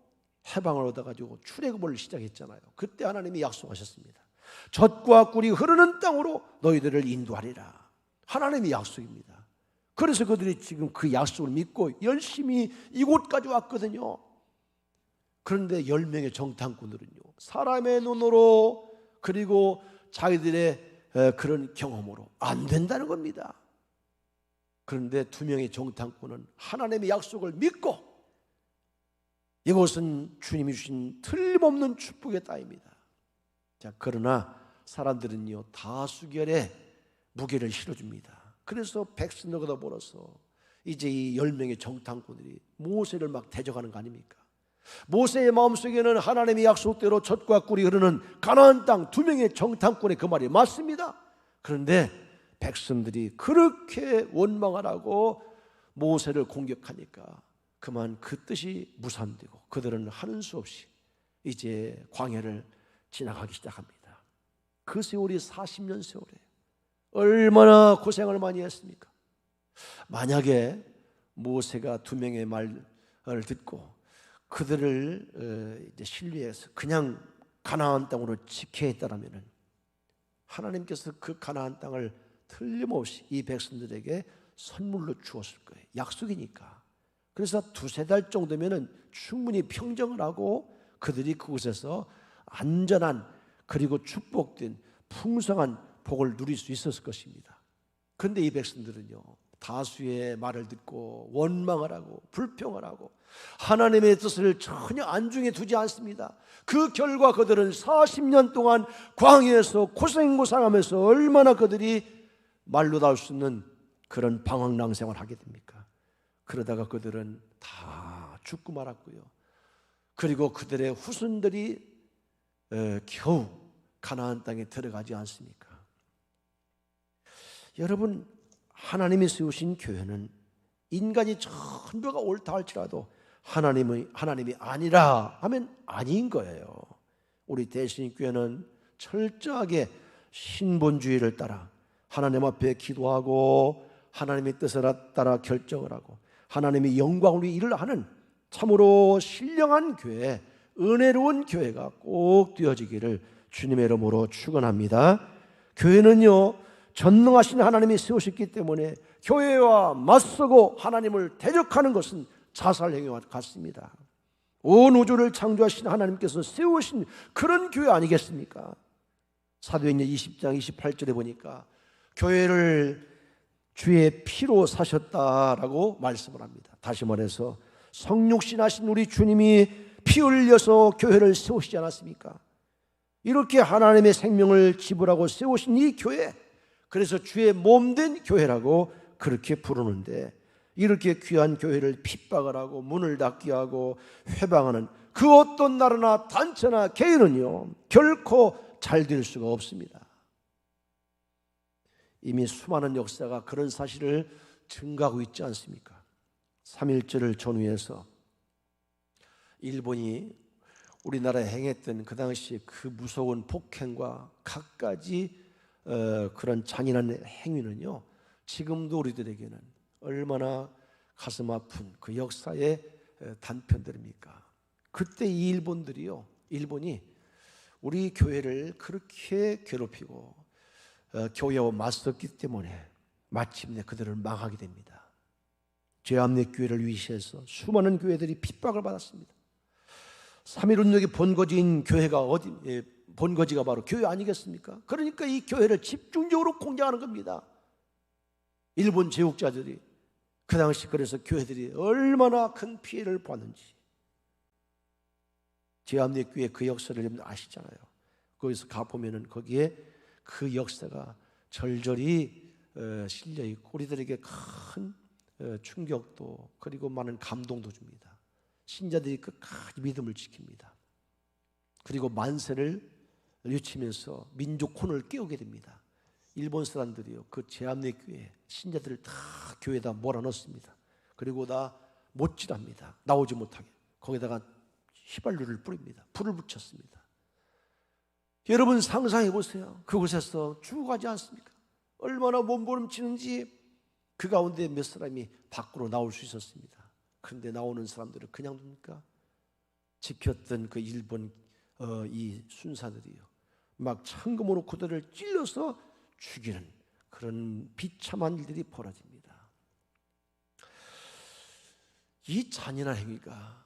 해방을 얻어가지고 출애굽을 시작했잖아요. 그때 하나님이 약속하셨습니다. 젖과 꿀이 흐르는 땅으로 너희들을 인도하리라. 하나님의 약속입니다. 그래서 그들이 지금 그 약속을 믿고 열심히 이곳까지 왔거든요. 그런데 10명의 정탐꾼들은요, 사람의 눈으로 그리고 자기들의 그런 경험으로 안 된다는 겁니다. 그런데 2명의 정탐꾼은 하나님의 약속을 믿고 이곳은 주님이 주신 틀림없는 축복의 땅입니다. 자, 그러나 사람들은요, 다수결에 무게를 실어줍니다. 그래서 백성들보다 벌어서 이제 이 10명의 정탐꾼들이 모세를 막 대적하는 거 아닙니까? 모세의 마음속에는 하나님의 약속대로 젖과 꿀이 흐르는 가나안 땅 2명의 정탐꾼의 그 말이 맞습니다. 그런데 백성들이 그렇게 원망하라고 모세를 공격하니까 그만 그 뜻이 무산되고 그들은 하는 수 없이 이제 광야를 지나가기 시작합니다. 그 세월이 40년 세월이에요. 얼마나 고생을 많이 했습니까? 만약에 모세가 2명의 말을 듣고 그들을 이제 신뢰해서 그냥 가나안 땅으로 지켜야 했다라면 하나님께서 그 가나안 땅을 틀림없이 이 백성들에게 선물로 주었을 거예요. 약속이니까. 그래서 2-3달 정도면은 충분히 평정을 하고 그들이 그곳에서 안전한 그리고 축복된 풍성한 복을 누릴 수 있었을 것입니다. 그런데 이 백성들은요, 다수의 말을 듣고 원망을 하고 불평을 하고 하나님의 뜻을 전혀 안중에 두지 않습니다. 그 결과 그들은 40년 동안 광야에서 고생하면서 얼마나 그들이 말로 닿을 수 있는 그런 방황랑 생활을 하게 됩니까? 그러다가 그들은 다 죽고 말았고요. 그리고 그들의 후손들이 겨우 가나안 땅에 들어가지 않습니까? 여러분, 하나님이 세우신 교회는 인간이 전부가 옳다 할지라도 하나님이 아니라 하면 아닌 거예요. 우리 대신교회는 철저하게 신본주의를 따라 하나님 앞에 기도하고 하나님의 뜻을 따라 결정을 하고 하나님의 영광을 위해 일을 하는 참으로 신령한 교회, 은혜로운 교회가 꼭 되어지기를 주님의 이름으로 축원합니다. 교회는요, 전능하신 하나님이 세우셨기 때문에 교회와 맞서고 하나님을 대적하는 것은 자살행위와 같습니다. 온 우주를 창조하신 하나님께서 세우신 그런 교회 아니겠습니까? 사도행전 20장 28절에 보니까 교회를 주의 피로 사셨다라고 말씀을 합니다. 다시 말해서 성육신하신 우리 주님이 피 흘려서 교회를 세우시지 않았습니까? 이렇게 하나님의 생명을 지불하고 세우신 이 교회, 그래서 주의 몸된 교회라고 그렇게 부르는데, 이렇게 귀한 교회를 핍박을 하고 문을 닫게 하고 회방하는 그 어떤 나라나 단체나 개인은요, 결코 잘 될 수가 없습니다. 이미 수많은 역사가 그런 사실을 증가하고 있지 않습니까? 3.1절을 전후해서 일본이 우리나라에 행했던 그 당시 그 무서운 폭행과 갖가지 그런 잔인한 행위는요, 지금도 우리들에게는 얼마나 가슴 아픈 그 역사의 단편들입니까? 그때 이 일본이 우리 교회를 그렇게 괴롭히고 교회와 맞섰기 때문에 마침내 그들을 망하게 됩니다. 죄암내 교회를 위시해서 수많은 교회들이 핍박을 받았습니다. 3.1운동의 본거지인 교회가 본거지가 바로 교회 아니겠습니까? 그러니까 이 교회를 집중적으로 공격하는 겁니다. 일본 제국자들이 그 당시 그래서 교회들이 얼마나 큰 피해를 받는지 제암내 교회 그 역사를 여러분 아시잖아요. 거기서 가보면은 거기에 그 역사가 절절히 실려 있고 우리들에게 큰 충격도 그리고 많은 감동도 줍니다. 신자들이 끝까지 믿음을 지킵니다. 그리고 만세를 외치면서 민족 혼을 깨우게 됩니다. 일본 사람들이요, 그 제암내 교회 신자들을 다 교회에다 몰아넣습니다. 그리고 다 못질합니다. 나오지 못하게. 거기다가 휘발유를 뿌립니다. 불을 붙였습니다. 여러분 상상해 보세요. 그곳에서 죽어가지 않습니까? 얼마나 몸부림치는지. 그 가운데 몇 사람이 밖으로 나올 수 있었습니다. 그런데 나오는 사람들을 그냥 둡니까? 지켰던 그 일본 이 순사들이요, 막 창검으로 그들을 찔러서 죽이는 그런 비참한 일들이 벌어집니다. 이 잔인한 행위가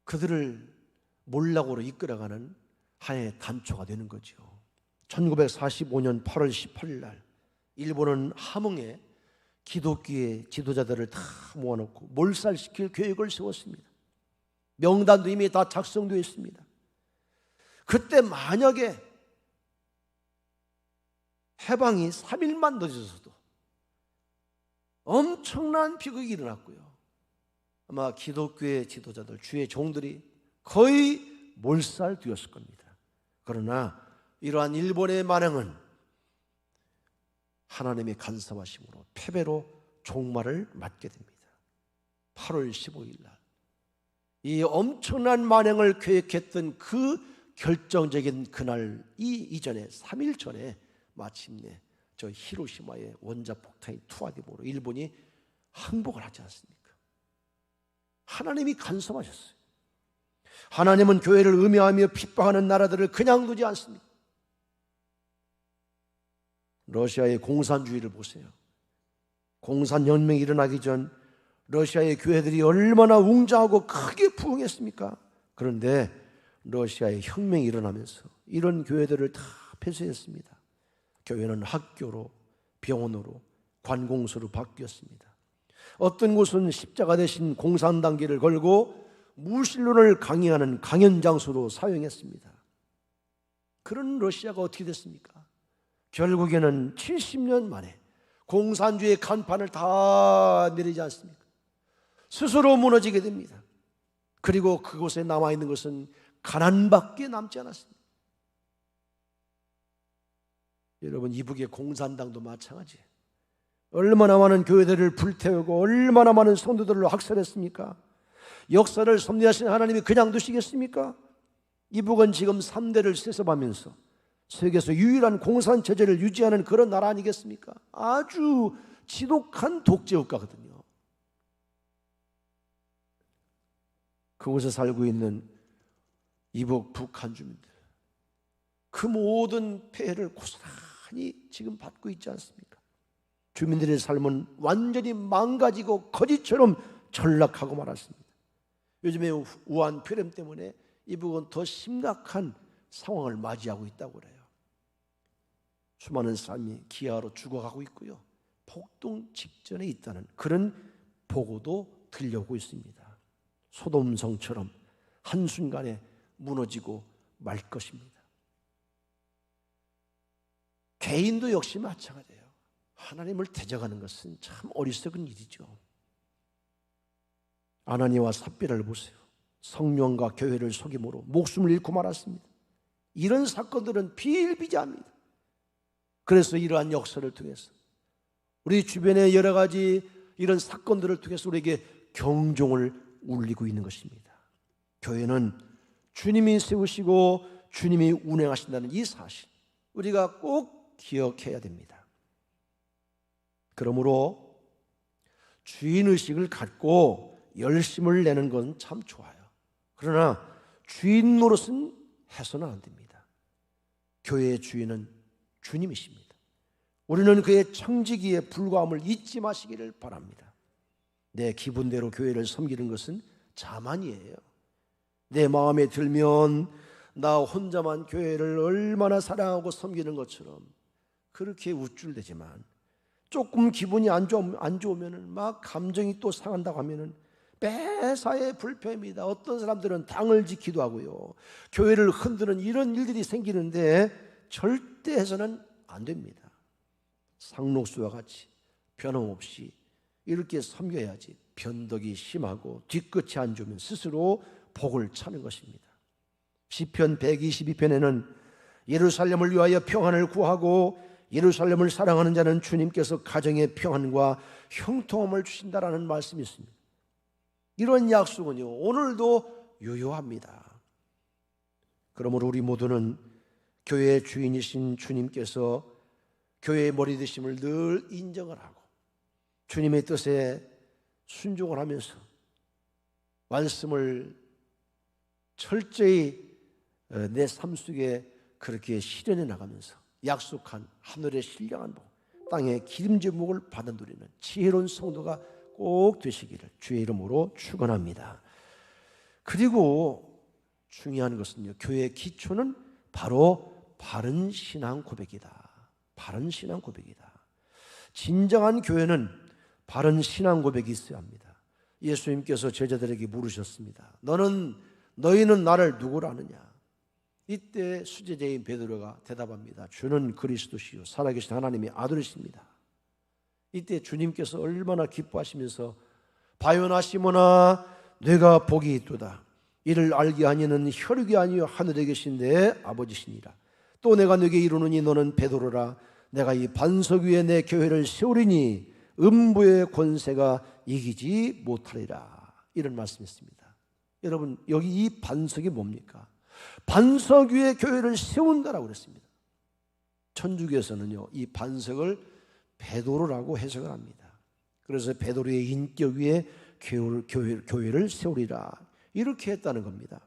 그들을 몰락으로 이끌어가는 하나의 단초가 되는 거죠. 1945년 8월 18일 날 일본은 함흥에 기독교의 지도자들을 다 모아놓고 몰살시킬 계획을 세웠습니다. 명단도 이미 다 작성되어 있습니다. 그때 만약에 해방이 3일만 늦어서도 엄청난 비극이 일어났고요. 아마 기독교의 지도자들, 주의 종들이 거의 몰살되었을 겁니다. 그러나 이러한 일본의 만행은 하나님의 간섭하심으로 패배로 종말을 맞게 됩니다. 8월 15일 날 이 엄청난 만행을 계획했던 그 결정적인 그날 이전에 3일 전에 마침내 저 히로시마의 원자폭탄이 투하됨으로 일본이 항복을 하지 않습니까? 하나님이 간섭하셨어요. 하나님은 교회를 음해하며 핍박하는 나라들을 그냥 두지 않습니다. 러시아의 공산주의를 보세요. 공산혁명이 일어나기 전 러시아의 교회들이 얼마나 웅장하고 크게 부흥했습니까? 그런데 러시아의 혁명이 일어나면서 이런 교회들을 다 폐쇄했습니다. 교회는 학교로, 병원으로, 관공서로 바뀌었습니다. 어떤 곳은 십자가 대신 공산당기를 걸고 무신론을 강의하는 강연 장소로 사용했습니다. 그런 러시아가 어떻게 됐습니까? 결국에는 70년 만에 공산주의의 간판을 다 내리지 않습니까? 스스로 무너지게 됩니다. 그리고 그곳에 남아있는 것은 가난밖에 남지 않았습니다. 여러분, 이북의 공산당도 마찬가지예요. 얼마나 많은 교회들을 불태우고 얼마나 많은 성도들을 학살했습니까? 역사를 섭리하신 하나님이 그냥 두시겠습니까? 이북은 지금 3대를 세습하면서 세계에서 유일한 공산 체제를 유지하는 그런 나라 아니겠습니까? 아주 지독한 독재 국가거든요. 그곳에 살고 있는 이북 북한 주민들, 그 모든 폐해를 고스란히 지금 받고 있지 않습니까? 주민들의 삶은 완전히 망가지고 거지처럼 전락하고 말았습니다. 요즘에 우한 폐렴 때문에 이북은 더 심각한 상황을 맞이하고 있다고 그래요. 수많은 사람이 기아로 죽어가고 있고요, 폭동 직전에 있다는 그런 보고도 들려오고 있습니다. 소돔성처럼 한순간에 무너지고 말 것입니다. 개인도 역시 마찬가지예요. 하나님을 대적하는 것은 참 어리석은 일이죠. 아나니와 삽비라를 보세요. 성령과 교회를 속임으로 목숨을 잃고 말았습니다. 이런 사건들은 비일비재합니다. 그래서 이러한 역사를 통해서 우리 주변의 여러 가지 이런 사건들을 통해서 우리에게 경종을 울리고 있는 것입니다. 교회는 주님이 세우시고 주님이 운행하신다는 이 사실, 우리가 꼭 기억해야 됩니다. 그러므로 주인의식을 갖고 열심을 내는 건 참 좋아요. 그러나 주인 노릇은 해서는 안 됩니다. 교회의 주인은 주님이십니다. 우리는 그의 청지기에 불과함을 잊지 마시기를 바랍니다. 내 기분대로 교회를 섬기는 것은 자만이에요. 내 마음에 들면 나 혼자만 교회를 얼마나 사랑하고 섬기는 것처럼 그렇게 우쭐대지만, 조금 기분이 안 좋으면 막 감정이 또 상한다고 하면은 매사에 불패입니다. 어떤 사람들은 당을 지키기도 하고요, 교회를 흔드는 이런 일들이 생기는데 절대 해서는 안 됩니다. 상록수와 같이 변함없이 이렇게 섬겨야지 변덕이 심하고 뒤끝이 안 좋으면 스스로 복을 차는 것입니다. 시편 122편에는 예루살렘을 위하여 평안을 구하고 예루살렘을 사랑하는 자는 주님께서 가정의 평안과 형통함을 주신다라는 말씀이 있습니다. 이런 약속은요, 오늘도 유효합니다. 그러므로 우리 모두는 교회의 주인이신 주님께서 교회의 머리 되심을 늘 인정을 하고 주님의 뜻에 순종을 하면서 말씀을 철저히 내 삶 속에 그렇게 실현해 나가면서 약속한 하늘의 신령한 복, 땅의 기름진 복을 받아 누리는 지혜로운 성도가 꼭 되시기를 주의 이름으로 축원합니다. 그리고 중요한 것은요, 교회의 기초는 바로 바른 신앙 고백이다. 바른 신앙 고백이다. 진정한 교회는 바른 신앙 고백이 있어야 합니다. 예수님께서 제자들에게 물으셨습니다. 너희는 나를 누구라 하느냐? 이때 수제자인 베드로가 대답합니다. 주는 그리스도시요 살아계신 하나님의 아들이십니다. 이때 주님께서 얼마나 기뻐하시면서 바요나 시몬아 내가 복이 있도다. 이를 알게 하니는 혈육이 아니요 하늘에 계신 내 아버지시니라. 또 내가 네게 이르노니 너는 베드로라. 내가 이 반석 위에 내 교회를 세우리니 음부의 권세가 이기지 못하리라. 이런 말씀이었습니다. 여러분, 여기 이 반석이 뭡니까? 반석 위에 교회를 세운다라고 그랬습니다. 천주교에서는요, 이 반석을 베드로라고 해석을 합니다. 그래서 베드로의 인격 위에 교회를 세우리라 이렇게 했다는 겁니다.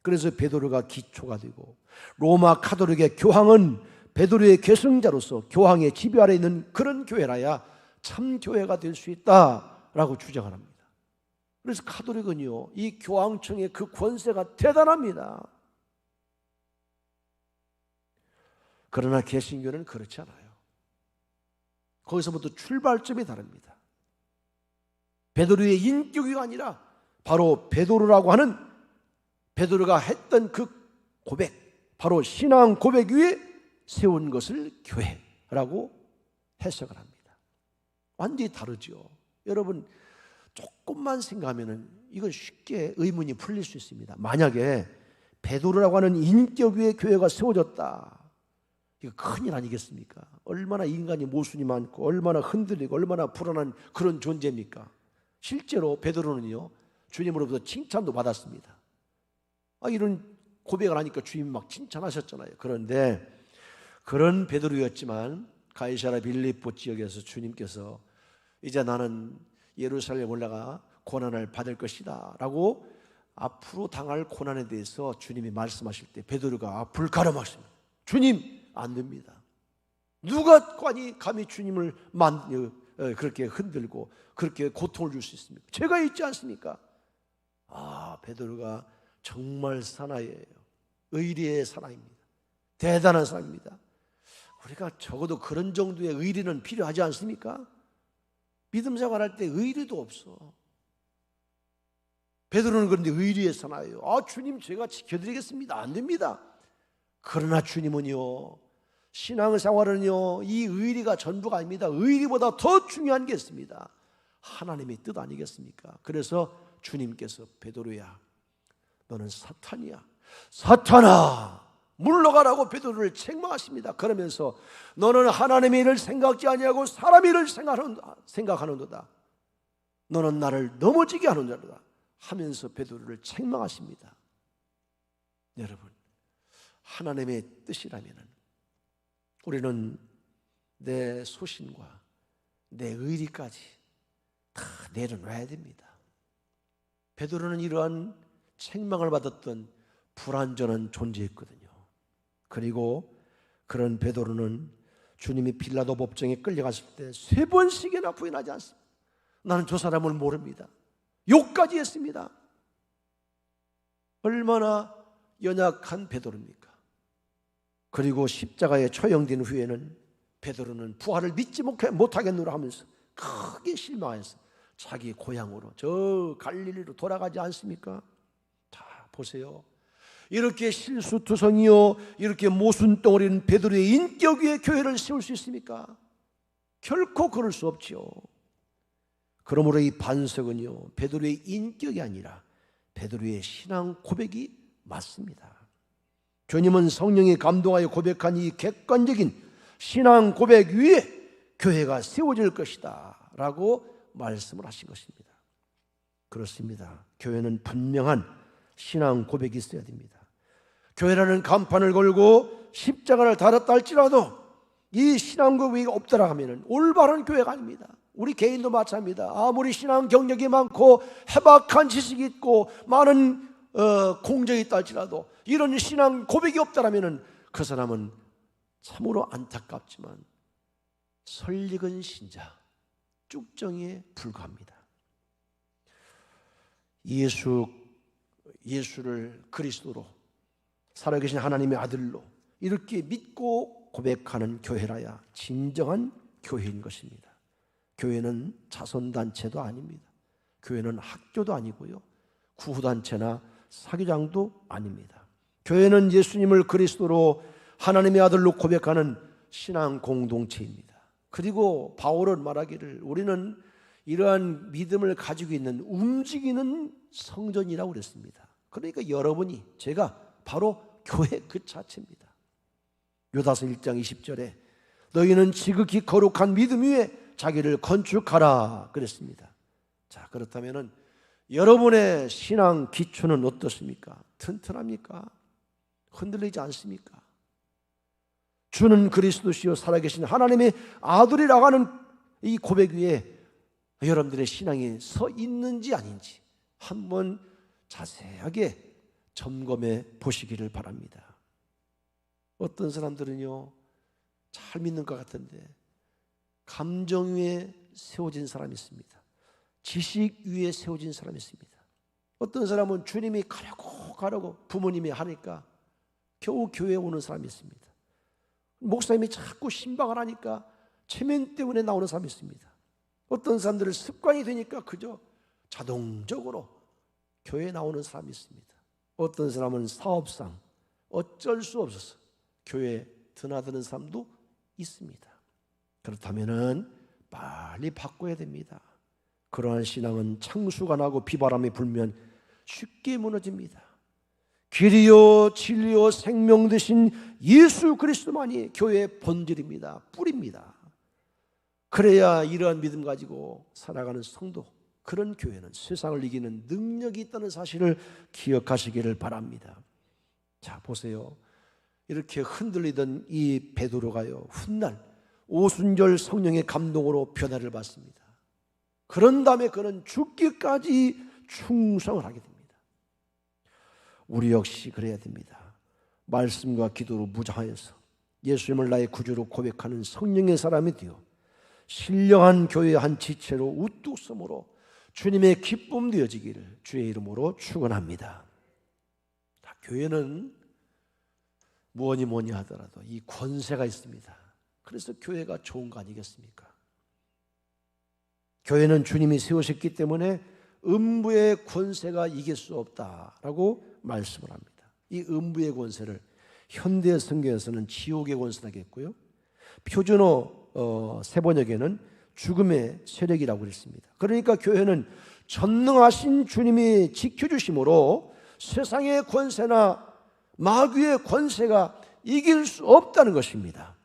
그래서 베드로가 기초가 되고 로마 가톨릭의 교황은 베드로의 계승자로서 교황의 지배 아래 있는 그런 교회라야 참 교회가 될 수 있다라고 주장을 합니다. 그래서 가톨릭은요, 이 교황청의 그 권세가 대단합니다. 그러나 개신교는 그렇지 않아요. 거기서부터 출발점이 다릅니다. 베드로의 인격이 아니라 바로 베드로라고 하는 베드로가 했던 그 고백, 바로 신앙 고백 위에 세운 것을 교회라고 해석을 합니다. 완전히 다르죠. 여러분, 조금만 생각하면 이건 쉽게 의문이 풀릴 수 있습니다. 만약에 베드로라고 하는 인격 위에 교회가 세워졌다, 이거 큰일 아니겠습니까? 얼마나 인간이 모순이 많고 얼마나 흔들리고 얼마나 불안한 그런 존재입니까? 실제로 베드로는요, 주님으로부터 칭찬도 받았습니다. 이런 고백을 하니까 주님 막 칭찬하셨잖아요. 그런데 그런 베드로였지만 가이사랴 빌립보 지역에서 주님께서 이제 나는 예루살렘 올라가 고난을 받을 것이다 라고 앞으로 당할 고난에 대해서 주님이 말씀하실 때 베드로가 앞을 가로막습니다. 주님, 안 됩니다. 누가 감히 주님을 그렇게 흔들고 그렇게 고통을 줄 수 있습니까? 제가 있지 않습니까? 베드로가 정말 사나이예요. 의리의 사나이입니다. 대단한 사람입니다. 우리가 적어도 그런 정도의 의리는 필요하지 않습니까? 믿음 생활할 때 의리도 없어. 베드로는 그런데 의리의 사나이예요. 주님, 제가 지켜드리겠습니다. 안 됩니다. 그러나 주님은요, 신앙생활은요, 이 의리가 전부가 아닙니다. 의리보다 더 중요한 게 있습니다. 하나님의 뜻 아니겠습니까? 그래서 주님께서 베드로야, 너는 사탄이야. 사탄아, 물러가라고 베드로를 책망하십니다. 그러면서 너는 하나님의 일을 생각지 아니하고 사람의 일을 생각하는도다. 너는 나를 넘어지게 하는 자로다 하면서 베드로를 책망하십니다. 여러분, 하나님의 뜻이라면 우리는 내 소신과 내 의리까지 다 내려놔야 됩니다. 베드로는 이러한 책망을 받았던 불완전한 존재였거든요. 그리고 그런 베드로는 주님이 빌라도 법정에 끌려갔을 때 3번씩이나 부인하지 않습니다. 나는 저 사람을 모릅니다. 욕까지 했습니다. 얼마나 연약한 베드로입니까? 그리고 십자가에 처형된 후에는 베드로는 부활을 믿지 못하겠노라 하면서 크게 실망해서 자기 고향으로 저 갈릴리로 돌아가지 않습니까? 다 보세요. 이렇게 실수투성이요, 이렇게 모순덩어리는 베드로의 인격 위에 교회를 세울 수 있습니까? 결코 그럴 수 없지요. 그러므로 이 반석은요, 베드로의 인격이 아니라 베드로의 신앙 고백이 맞습니다. 주님은 성령이 감동하여 고백한 이 객관적인 신앙 고백 위에 교회가 세워질 것이다 라고 말씀을 하신 것입니다. 그렇습니다. 교회는 분명한 신앙 고백이 있어야 됩니다. 교회라는 간판을 걸고 십자가를 달았다 할지라도 이 신앙 고백이 없더라 하면 올바른 교회가 아닙니다. 우리 개인도 마찬가지입니다. 아무리 신앙 경력이 많고 해박한 지식이 있고 많은 공적이 있다 할지라도 이런 신앙 고백이 없다라면 그 사람은 참으로 안타깝지만 설익은 신자, 쭉정이에 불과합니다. 예수를 그리스도로 살아계신 하나님의 아들로 이렇게 믿고 고백하는 교회라야 진정한 교회인 것입니다. 교회는 자선단체도 아닙니다. 교회는 학교도 아니고요, 구호단체나 사교장도 아닙니다. 교회는 예수님을 그리스도로 하나님의 아들로 고백하는 신앙 공동체입니다. 그리고 바울은 말하기를 우리는 이러한 믿음을 가지고 있는 움직이는 성전이라고 그랬습니다. 그러니까 여러분이, 제가 바로 교회 그 자체입니다. 요다서 1장 20절에 너희는 지극히 거룩한 믿음 위에 자기를 건축하라 그랬습니다. 자, 그렇다면 여러분의 신앙 기초는 어떻습니까? 튼튼합니까? 흔들리지 않습니까? 주는 그리스도시요 살아계신 하나님의 아들이라고 하는 이 고백 위에 여러분들의 신앙이 서 있는지 아닌지 한번 자세하게 점검해 보시기를 바랍니다. 어떤 사람들은요, 잘 믿는 것 같은데 감정 위에 세워진 사람이 있습니다. 지식 위에 세워진 사람이 있습니다. 어떤 사람은 주님이 가려고 부모님이 하니까 겨우 교회에 오는 사람이 있습니다. 목사님이 자꾸 신방을 하니까 체면 때문에 나오는 사람이 있습니다. 어떤 사람들은 습관이 되니까 그저 자동적으로 교회에 나오는 사람이 있습니다. 어떤 사람은 사업상 어쩔 수 없어서 교회에 드나드는 사람도 있습니다. 그렇다면 빨리 바꿔야 됩니다. 그러한 신앙은 창수가 나고 비바람이 불면 쉽게 무너집니다. 길이요 진리요 생명 되신 예수 그리스도만이 교회의 본질입니다. 뿌리입니다. 그래야 이러한 믿음 가지고 살아가는 성도, 그런 교회는 세상을 이기는 능력이 있다는 사실을 기억하시기를 바랍니다. 자, 보세요. 이렇게 흔들리던 이 베드로가요, 훗날 오순절 성령의 감동으로 변화를 받습니다. 그런 다음에 그는 죽기까지 충성을 하게 됩니다. 우리 역시 그래야 됩니다. 말씀과 기도로 무장하여서 예수님을 나의 구주로 고백하는 성령의 사람이 되어 신령한 교회의 한 지체로 우뚝 서므로 주님의 기쁨 되어지기를 주의 이름으로 축원합니다. 교회는 뭐니 하더라도 이 권세가 있습니다. 그래서 교회가 좋은 거 아니겠습니까? 교회는 주님이 세우셨기 때문에 음부의 권세가 이길 수 없다라고 말씀을 합니다. 이 음부의 권세를 현대 성경에서는 지옥의 권세라고 했고요, 표준어 세번역에는 죽음의 세력이라고 그랬습니다. 그러니까 교회는 전능하신 주님이 지켜주심으로 세상의 권세나 마귀의 권세가 이길 수 없다는 것입니다.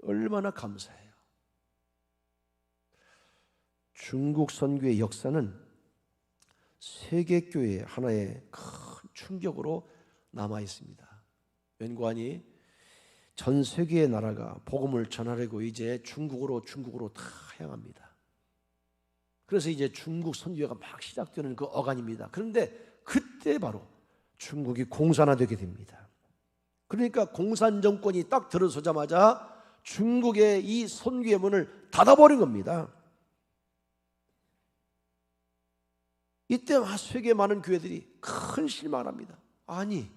얼마나 감사해요. 중국 선교의 역사는 세계교회 하나의 큰 충격으로 남아 있습니다. 웬관이 전 세계의 나라가 복음을 전하려고 이제 중국으로 다 향합니다. 그래서 이제 중국 선교가 막 시작되는 그 어간입니다. 그런데 그때 바로 중국이 공산화되게 됩니다. 그러니까 공산 정권이 딱 들어서자마자 중국의 이 선교의 문을 닫아버린 겁니다. 이때 세계 많은 교회들이 큰 실망을 합니다. 아니,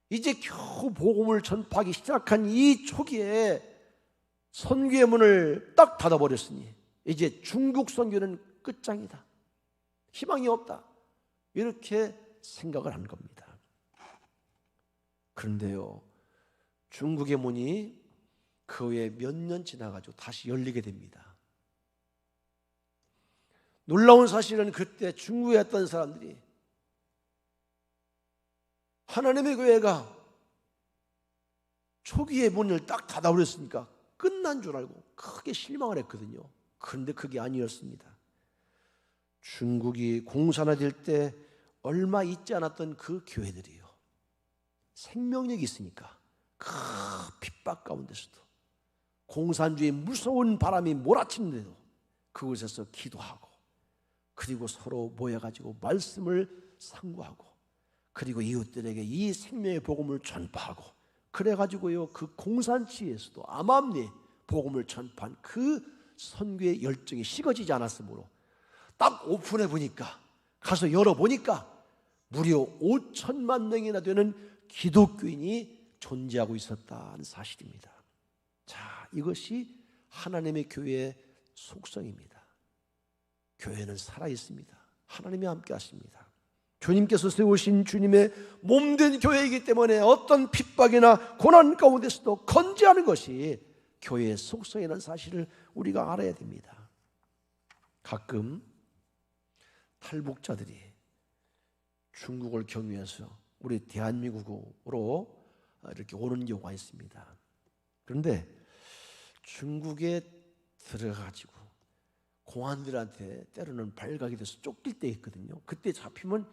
이제 겨우 복음을 전파하기 시작한 이 초기에 선교의 문을 딱 닫아버렸으니 이제 중국 선교는 끝장이다, 희망이 없다, 이렇게 생각을 한 겁니다. 그런데요, 중국의 문이 그 후에 몇 년 지나가지고 다시 열리게 됩니다. 놀라운 사실은 그때 중국에 있던 사람들이 하나님의 교회가 초기에 문을 딱 닫아버렸으니까 끝난 줄 알고 크게 실망을 했거든요. 그런데 그게 아니었습니다. 중국이 공산화될 때 얼마 있지 않았던 그 교회들이요, 생명력이 있으니까 그 핍박 가운데서도 공산주의 무서운 바람이 몰아치는데도 그곳에서 기도하고, 그리고 서로 모여가지고 말씀을 상고하고, 그리고 이웃들에게 이 생명의 복음을 전파하고, 그래가지고요 그 공산치에서도 암암리에 복음을 전파한 그 선교의 열정이 식어지지 않았으므로 딱 오픈해 보니까, 가서 열어보니까 무려 5천만 명이나 되는 기독교인이 존재하고 있었다는 사실입니다. 자, 이것이 하나님의 교회의 속성입니다. 교회는 살아있습니다. 하나님이 함께 하십니다. 주님께서 세우신 주님의 몸된 교회이기 때문에 어떤 핍박이나 고난 가운데서도 건재하는 것이 교회의 속성이라는 사실을 우리가 알아야 됩니다. 가끔 탈북자들이 중국을 경유해서 우리 대한민국으로 이렇게 오는 경우가 있습니다. 그런데 중국에 들어가지고 공안들한테 때로는 발각이 돼서 쫓길 때 있거든요. 그때 잡히면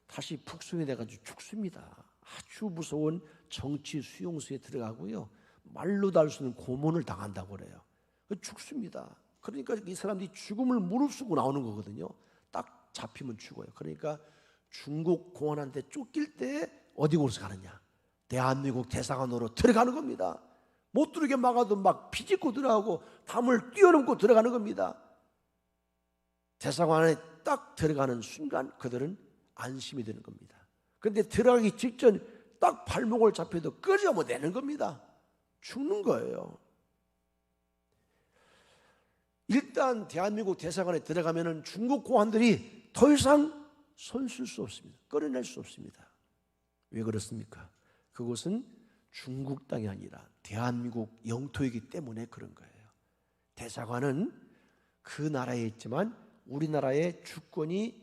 다시 북송이 돼가지고 죽습니다. 아주 무서운 정치 수용소에 들어가고요, 말로도 알 수 없는 고문을 당한다고 그래요. 죽습니다. 그러니까 이 사람들이 죽음을 무릅쓰고 나오는 거거든요. 딱 잡히면 죽어요. 그러니까 중국 공안한테 쫓길 때 어디로 가느냐? 대한민국 대사관으로 들어가는 겁니다. 못 들어오게 막아도 막 비집고 들어가고 담을 뛰어넘고 들어가는 겁니다. 대사관에 딱 들어가는 순간 그들은 안심이 되는 겁니다. 그런데 들어가기 직전 딱 발목을 잡혀도 끄집어내는 겁니다. 죽는 거예요. 일단 대한민국 대사관에 들어가면 중국 공안들이 더 이상 손 쓸 수 없습니다. 끌어낼 수 없습니다. 왜 그렇습니까? 그곳은 중국 땅이 아니라 대한민국 영토이기 때문에 그런 거예요. 대사관은 그 나라에 있지만 우리나라의 주권이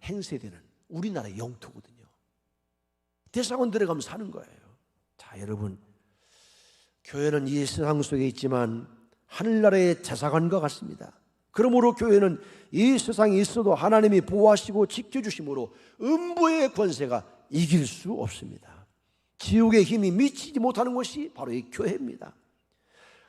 행세되는 우리나라의 영토거든요. 대사관 들어가면 사는 거예요. 자, 여러분, 교회는 이 세상 속에 있지만 하늘나라의 대사관과 같습니다. 그러므로 교회는 이 세상에 있어도 하나님이 보호하시고 지켜주심으로 음부의 권세가 이길 수 없습니다. 지옥의 힘이 미치지 못하는 것이 바로 이 교회입니다.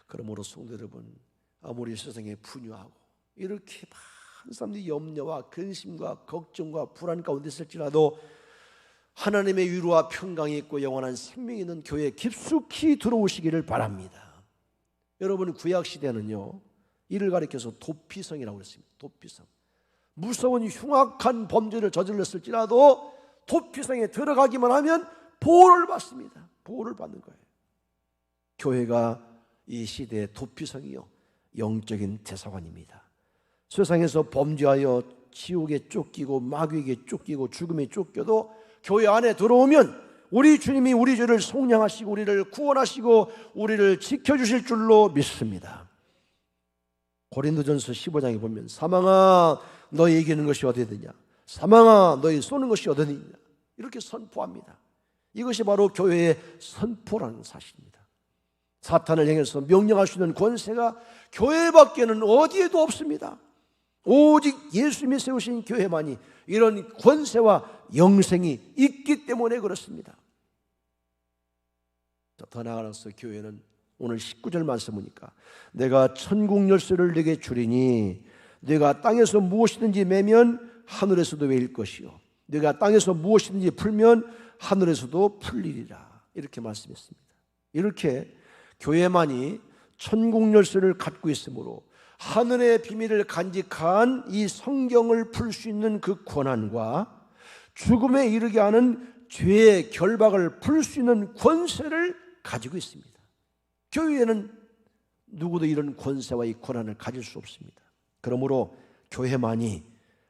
그러므로 성도 여러분, 아무리 세상에 분유하고 이렇게 많은 사람들이 염려와 근심과 걱정과 불안 가운데 있을지라도 하나님의 위로와 평강이 있고 영원한 생명이 있는 교회에 깊숙이 들어오시기를 바랍니다. 여러분, 구약시대는요, 이를 가리켜서 도피성이라고 했습니다. 도피성. 무서운 흉악한 범죄를 저질렀을지라도 도피성에 들어가기만 하면 보호를 받습니다. 보호를 받는 거예요. 교회가 이 시대의 도피성이요, 영적인 대사관입니다. 세상에서 범죄하여 지옥에 쫓기고 마귀에게 쫓기고 죽음에 쫓겨도 교회 안에 들어오면 우리 주님이 우리 죄를 속량하시고 우리를 구원하시고 우리를 지켜주실 줄로 믿습니다. 고린도전서 15장에 보면 사망아 너희 이기는 것이 어디느냐, 사망아 너희 쏘는 것이 어디느냐, 이렇게 선포합니다. 이것이 바로 교회의 선포라는 사실입니다. 사탄을 향해서 명령할 수 있는 권세가 교회밖에는 어디에도 없습니다. 오직 예수님이 세우신 교회만이 이런 권세와 영생이 있기 때문에 그렇습니다. 더 나아가서 교회는 오늘 19절 말씀 보니까 내가 천국 열쇠를 네게 주리니 네가 땅에서 무엇이든지 매면 하늘에서도 매일 것이요 네가 땅에서 무엇이든지 풀면 하늘에서도 풀리리라, 이렇게 말씀했습니다. 이렇게 교회만이 천국 열쇠를 갖고 있으므로 하늘의 비밀을 간직한 이 성경을 풀 수 있는 그 권한과 죽음에 이르게 하는 죄의 결박을 풀 수 있는 권세를 가지고 있습니다. 교회에는 누구도 이런 권세와 이 권한을 가질 수 없습니다. 그러므로 교회만이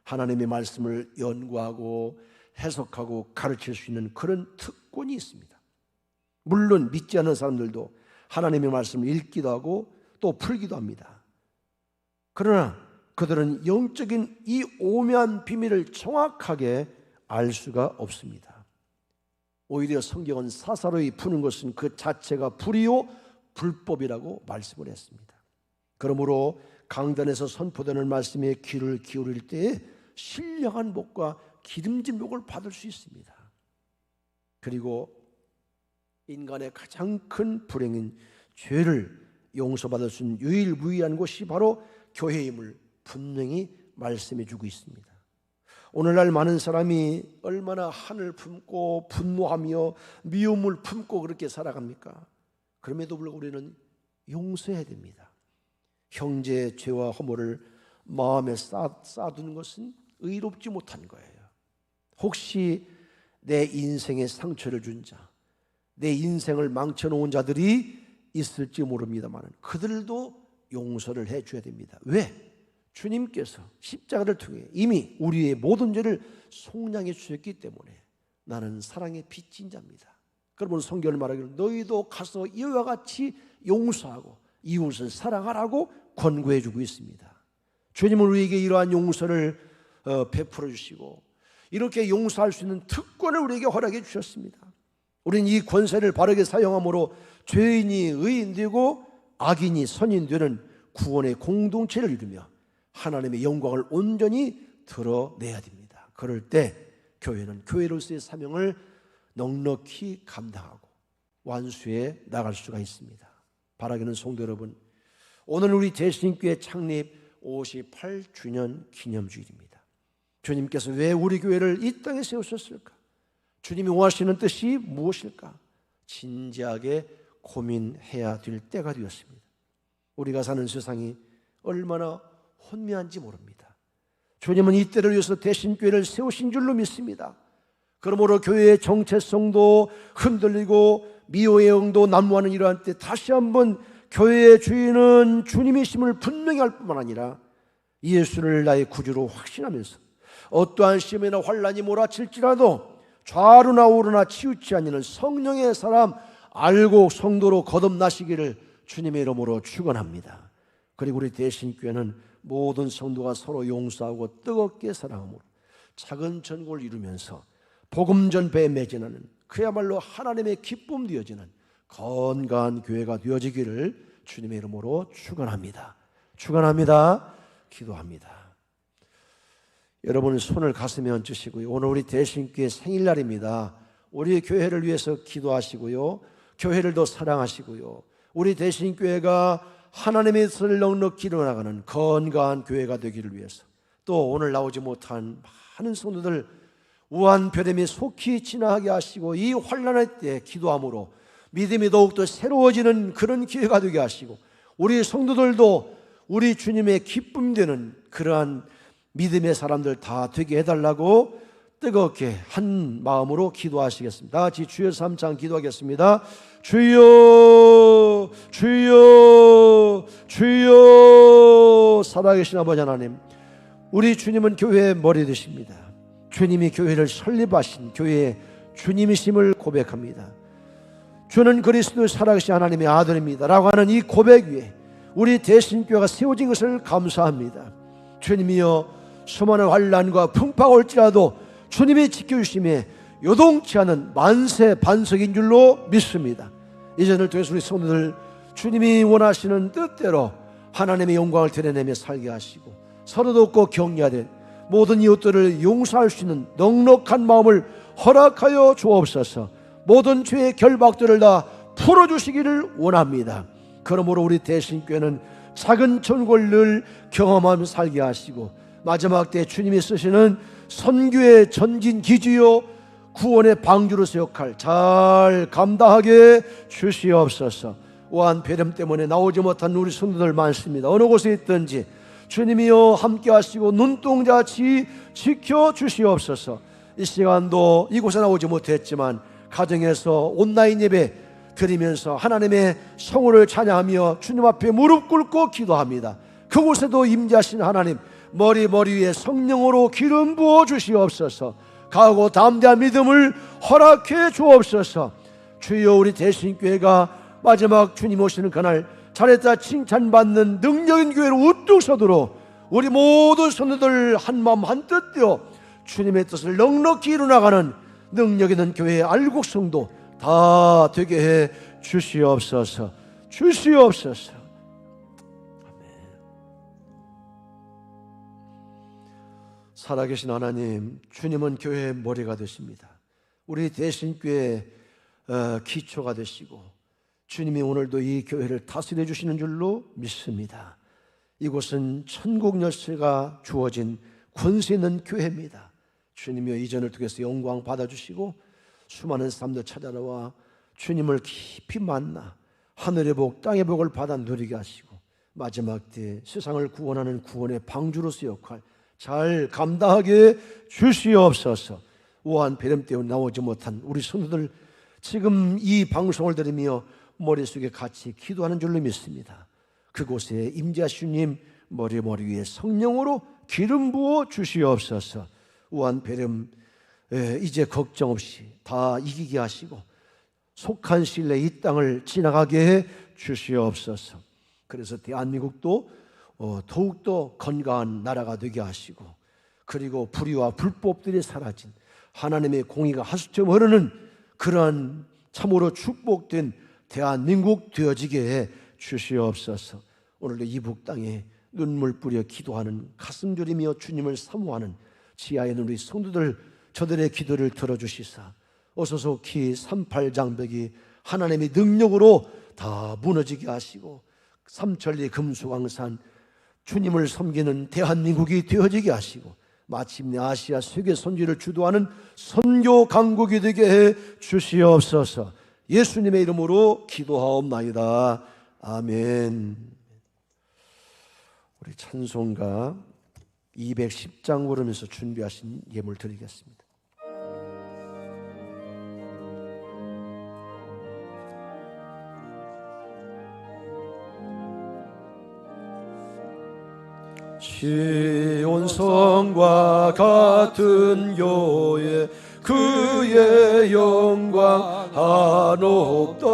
하나님의 말씀을 연구하고 해석하고 가르칠 수 있는 그런 특권이 있습니다. 물론 믿지 않는 사람들도 하나님의 말씀을 읽기도 하고 또 풀기도 합니다. 그러나 그들은 영적인 이 오묘한 비밀을 정확하게 알 수가 없습니다. 오히려 성경은 사사로이 푸는 것은 그 자체가 불이요 불법이라고 말씀을 했습니다. 그러므로 강단에서 선포되는 말씀에 귀를 기울일 때에 신령한 복과 기름진 복을 받을 수 있습니다. 그리고 인간의 가장 큰 불행인 죄를 용서받을 수 있는 유일무이한 곳이 바로 교회임을 분명히 말씀해 주고 있습니다. 오늘날 많은 사람이 얼마나 한을 품고 분노하며 미움을 품고 그렇게 살아갑니까? 그럼에도 불구하고 우리는 용서해야 됩니다. 형제의 죄와 허물을 마음에 쌓아두는 것은 의롭지 못한 거예요. 혹시 내 인생에 상처를 준 자, 내 인생을 망쳐놓은 자들이 있을지 모릅니다만 그들도 용서를 해줘야 됩니다. 왜? 주님께서 십자가를 통해 이미 우리의 모든 죄를 속량해 주셨기 때문에 나는 사랑의 빚진 자입니다. 그러면 성경을 말하기를 너희도 가서 이와 같이 용서하고 이웃을 사랑하라고 권고해 주고 있습니다. 주님은 우리에게 이러한 용서를 베풀어 주시고 이렇게 용서할 수 있는 특권을 우리에게 허락해 주셨습니다. 우리는 이 권세를 바르게 사용함으로 죄인이 의인되고 악인이 선인되는 구원의 공동체를 이루며 하나님의 영광을 온전히 드러내야 됩니다. 그럴 때 교회는 교회로서의 사명을 넉넉히 감당하고 완수해 나갈 수가 있습니다. 바라기는 성도 여러분, 오늘 우리 대신교회 창립 58주년 기념주일입니다. 주님께서 왜 우리 교회를 이 땅에 세우셨을까? 주님이 원하시는 뜻이 무엇일까? 진지하게 고민해야 될 때가 되었습니다. 우리가 사는 세상이 얼마나 혼미한지 모릅니다. 주님은 이 때를 위해서 대신교회를 세우신 줄로 믿습니다. 그러므로 교회의 정체성도 흔들리고 미호의 영도 난무하는 이러한 때 다시 한번 교회의 주인은 주님이심을 분명히 할 뿐만 아니라 예수를 나의 구주로 확신하면서 어떠한 시험이나 환란이 몰아칠지라도 좌우나 우르나 치우치 아니는 성령의 사람 알고 성도로 거듭나시기를 주님의 이름으로 축원합니다. 그리고 우리 대신교회는 모든 성도가 서로 용서하고 뜨겁게 사랑함으로 작은 전국을 이루면서 복음 전파에 매진하는 그야말로 하나님의 기쁨 되어지는 건강한 교회가 되어지기를 주님의 이름으로 축원합니다. 축원합니다. 기도합니다. 여러분 손을 가슴에 얹으시고요. 오늘 우리 대신교회 생일날입니다. 우리 교회를 위해서 기도하시고요. 교회를 더 사랑하시고요. 우리 대신교회가 하나님의 뜻을 넉넉히 이루어나가는 건강한 교회가 되기를 위해서 또 오늘 나오지 못한 많은 성도들 우한별엠이 속히 지나가게 하시고 이 환난의 때 기도함으로 믿음이 더욱더 새로워지는 그런 기회가 되게 하시고 우리 성도들도 우리 주님의 기쁨 되는 그러한 믿음의 사람들 다 되게 해달라고 뜨겁게 한 마음으로 기도하시겠습니다. 다 같이 주여 3장 기도하겠습니다. 주여 주여 주여. 살아계신 아버지 하나님, 우리 주님은 교회의 머리 되십니다. 주님이 교회를 설립하신 교회의 주님이심을 고백합니다. 주는 그리스도의 살아계신 하나님의 아들입니다 라고 하는 이 고백 위에 우리 대신교회가 세워진 것을 감사합니다. 주님이여, 수많은 환난과 풍파가 올지라도 주님이 지켜주심에 요동치 않은 만세 반석인 줄로 믿습니다. 이전을 통해서 우리 성도들 주님이 원하시는 뜻대로 하나님의 영광을 드러내며 살게 하시고 서로 돕고 격려하되 모든 이웃들을 용서할 수 있는 넉넉한 마음을 허락하여 주옵소서. 모든 죄의 결박들을 다 풀어주시기를 원합니다. 그러므로 우리 대신교회는 작은 천국을 늘 경험하며 살게 하시고 마지막 때 주님이 쓰시는 선교의 전진 기지요 구원의 방주로서 역할 잘 감당하게 주시옵소서. 우한폐렴 때문에 나오지 못한 우리 성도들 많습니다. 어느 곳에 있든지 주님이여 함께 하시고 눈동자같이 지켜주시옵소서. 이 시간도 이곳에 나오지 못했지만 가정에서 온라인 예배 드리면서 하나님의 성호를 찬양하며 주님 앞에 무릎 꿇고 기도합니다. 그곳에도 임재하신 하나님 머리 위에 성령으로 기름 부어 주시옵소서. 강하고 담대한 믿음을 허락해 주옵소서. 주여, 우리 대신교회가 마지막 주님 오시는 그날 잘했다 칭찬받는 능력인 교회로 우뚝 서도록 우리 모든 성도들 한마음 한뜻 되어 주님의 뜻을 넉넉히 이루어나가는 능력 있는 교회의 알곡성도 다 되게 해 주시옵소서. 주시옵소서. 아멘. 살아계신 하나님, 주님은 교회의 머리가 되십니다. 우리 대신교회의 기초가 되시고 주님이 오늘도 이 교회를 다스려 주시는 줄로 믿습니다. 이곳은 천국 열쇠가 주어진 권세 있는 교회입니다. 주님이여, 이전을 통해서 영광 받아주시고 수많은 사람들 찾아나와 주님을 깊이 만나 하늘의 복 땅의 복을 받아 누리게 하시고 마지막 때 세상을 구원하는 구원의 방주로서 역할 잘 감당하게 주시옵소서. 우한폐렴 때문에 나오지 못한 우리 성도들 지금 이 방송을 들으며 머릿속에 같이 기도하는 줄로 믿습니다. 그곳에 임재하신 주님 머리 위에 성령으로 기름 부어 주시옵소서. 우한폐렴 이제 걱정 없이 다 이기게 하시고 속한 신뢰 이 땅을 지나가게 해 주시옵소서. 그래서 대한민국도 더욱더 건강한 나라가 되게 하시고, 그리고 불의와 불법들이 사라진 하나님의 공의가 하수처럼 흐르는 그러한 참으로 축복된 대한민국 되어지게 해 주시옵소서. 오늘도 이북 땅에 눈물 뿌려 기도하는, 가슴 졸이며 주님을 사모하는 지하에 있는 우리 성도들, 저들의 기도를 들어주시사 어서 속히 38 장벽이 하나님의 능력으로 다 무너지게 하시고, 삼천리 금수강산 주님을 섬기는 대한민국이 되어지게 하시고, 마침내 아시아 세계 선지를 주도하는 선교 강국이 되게 해 주시옵소서. 예수님의 이름으로 기도하옵나이다. 아멘. 우리 찬송가 210장 부르면서 준비하신 예물 드리겠습니다. 시온 성과 같은 교회, 그의 영광 한없다.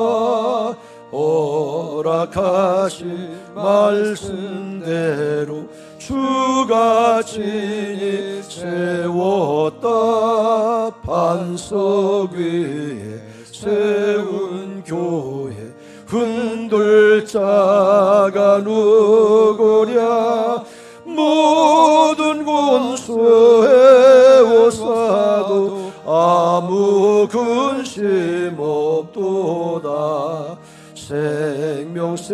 허락하신 말씀대로 주가 친히 세웠다. 반석 위에 세운 교회, 흔들 자가 누구랴. 모든 권수에 오사도 아무 근심 없도다. 생명샘이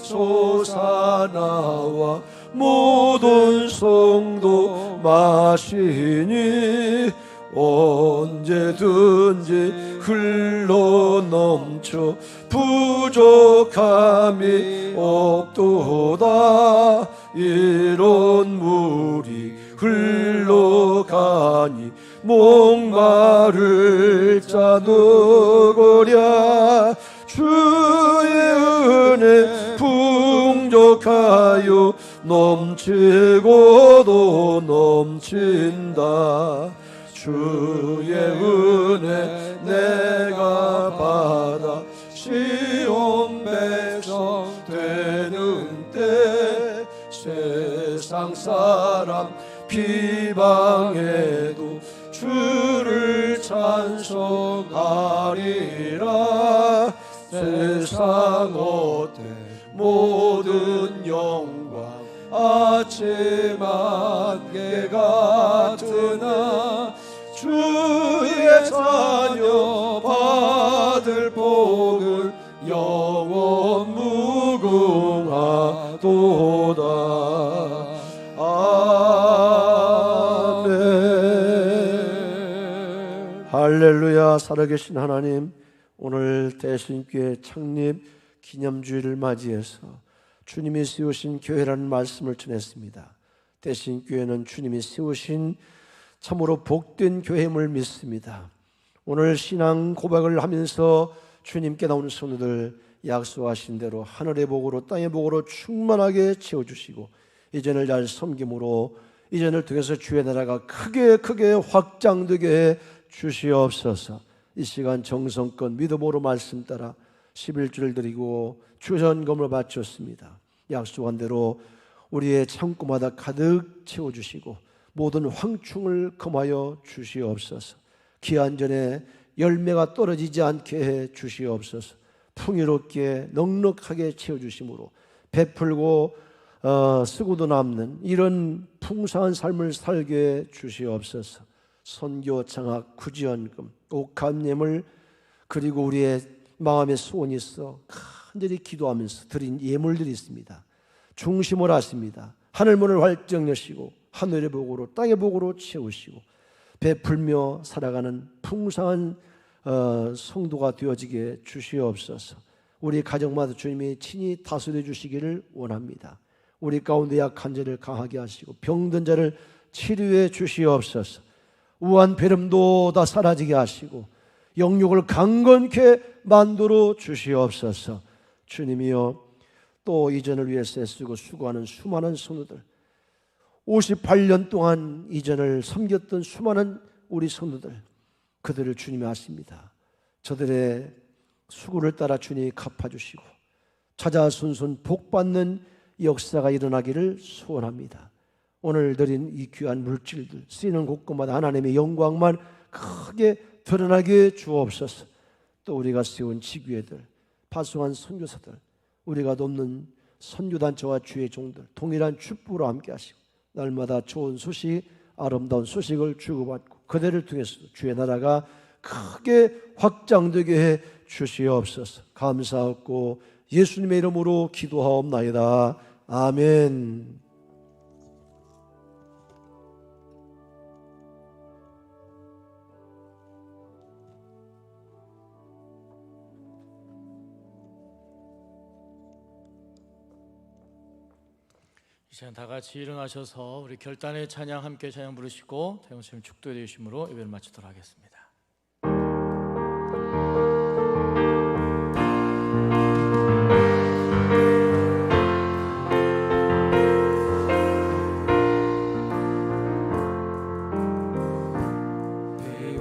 솟아나와 모든 성도 마시니 언제든지 흘러넘쳐 부족함이 없도다. 이런 물이 흘러가니 목마를 자 누구랴. 주의 은혜 풍족하여 넘치고도 넘친다. 주의 은혜 내가 받아 시온 백성 되는 때, 세상 사람 비방해도 주를 찬송하리라. 세상 어때 모든 영광 아침 안개 같으나, 주의 자녀 받을 복을 영원 무궁하도다. 아멘. 할렐루야. 살아계신 하나님, 오늘 대신교회 창립 기념주일을 맞이해서 주님이 세우신 교회라는 말씀을 전했습니다. 대신교회는 주님이 세우신 참으로 복된 교회임을 믿습니다. 오늘 신앙 고백을 하면서 주님께 나온 성도들 약속하신 대로 하늘의 복으로 땅의 복으로 충만하게 채워주시고, 이전을 잘 섬김으로 이전을 통해서 주의 나라가 크게 확장되게 해 주시옵소서. 이 시간 정성껏 믿음으로 말씀 따라 11주를 드리고 주전금을 바쳤습니다. 약속한 대로 우리의 창고마다 가득 채워주시고 모든 황충을 금하여 주시옵소서. 기한 전에 열매가 떨어지지 않게 해 주시옵소서. 풍요롭게 넉넉하게 채워주심으로 베풀고 쓰고도 남는 이런 풍성한 삶을 살게 해 주시옵소서. 선교 장학 구지연금 옥합예물, 그리고 우리의 마음에 소원이 있어 간절히 기도하면서 드린 예물들이 있습니다. 중심을 하십니다. 하늘문을 활짝 여시고 하늘의 복으로 땅의 복으로 채우시고 베풀며 살아가는 풍성한 성도가 되어지게 주시옵소서. 우리 가정마다 주님이 친히 다스려 주시기를 원합니다. 우리 가운데 약한 자를 강하게 하시고 병든 자를 치료해 주시옵소서. 우한 배름도 다 사라지게 하시고 영육을 강건케 만들어 주시옵소서. 주님이여, 또 이전을 위해서 애쓰고 수고하는 수많은 성도들, 58년 동안 이전을 섬겼던 수많은 우리 성도들, 그들을 주님이 아십니다. 저들의 수고를 따라 주님이 갚아주시고 찾아 순순 복받는 역사가 일어나기를 소원합니다. 오늘 드린 이 귀한 물질들 쓰이는 곳곳마다 하나님의 영광만 크게 드러나게 주옵소서. 또 우리가 세운 지교회들, 파송한 선교사들, 우리가 돕는 선교단체와 주의 종들 동일한 축복으로 함께 하시고 날마다 좋은 소식, 아름다운 소식을 주고받고 그들을 통해서 주의 나라가 크게 확장되게 해 주시옵소서. 감사하고 예수님의 이름으로 기도하옵나이다. 아멘. 이 시간 다 같이 일어나셔서 우리 결단의 찬양 함께 찬양 부르시고 태용스님 축도해 주심으로 예배를 마치도록 하겠습니다.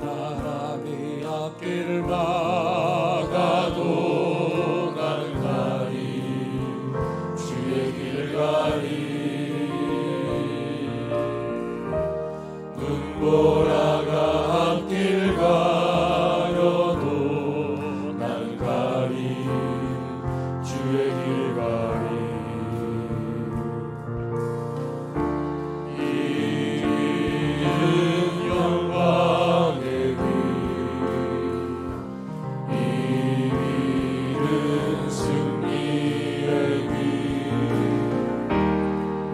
바람이 앞길을 막아도 나는 가리 주의 길 가리 눈보라가 앞길 가려도 나는 가리 주의 길 가리 이은 영광의 길 이은 승리의 길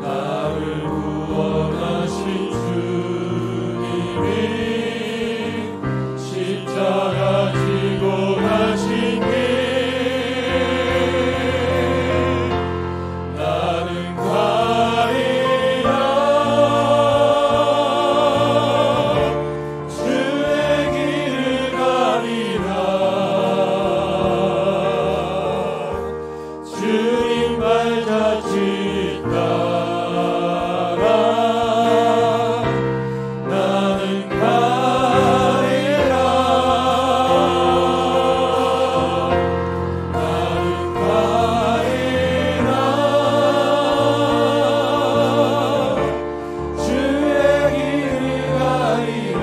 나를 구원하신 주님이 십자가 지고 가신 길 나는 가리라 주의 길을 가리라 주님 발자취 따라 나는 가리라 나는 가리라 주의 길을 가리라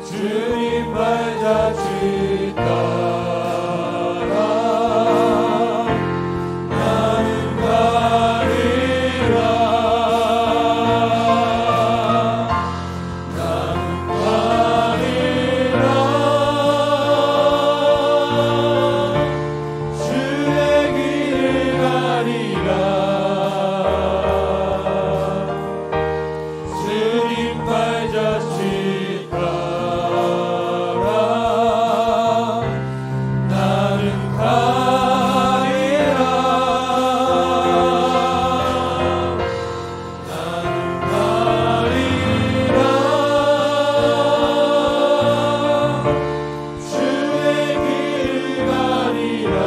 주님 발자취 따라 나는 가리라 나는 가리라 주의 길을 가리라 주님 발자취 따라 나는 가리라 나는 가리라 주의 길 가리라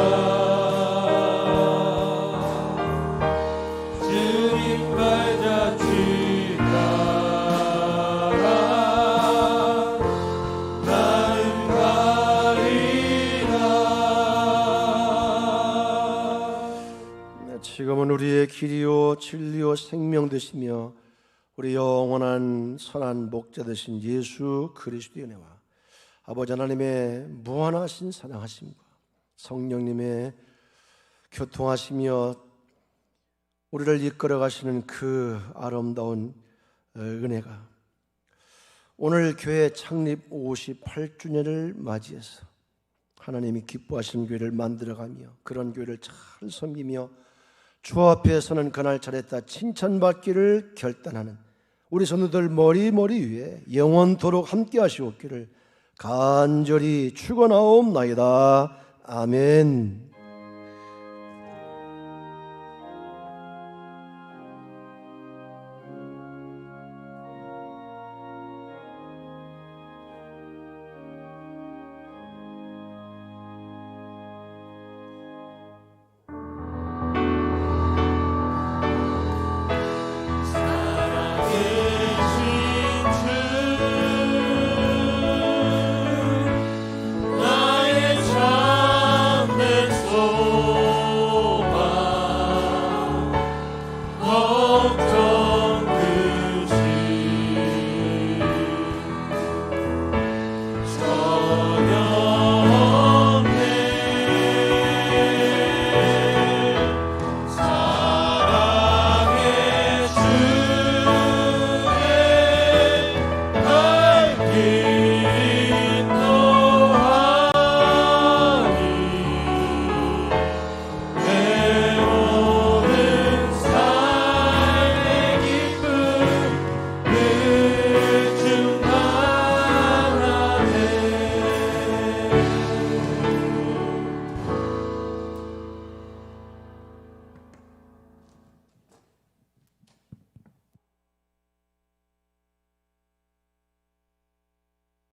주님 발자취 따라 나는 가리라 지금은 우리의 길이요 진리요 생명 되시며 우리 영원한 선한 목자 되신 예수 그리스도의 은혜와 아버지 하나님의 무한하신 사랑하심과 성령님의 교통하시며 우리를 이끌어 가시는 그 아름다운 은혜가 오늘 교회 창립 58주년을 맞이해서 하나님이 기뻐하시는 교회를 만들어가며 그런 교회를 잘 섬기며 주 앞에서는 그날 잘했다 칭찬받기를 결단하는 우리 성도들 머리 위에 영원토록 함께 하시옵기를 간절히 축원하옵나이다. 아멘.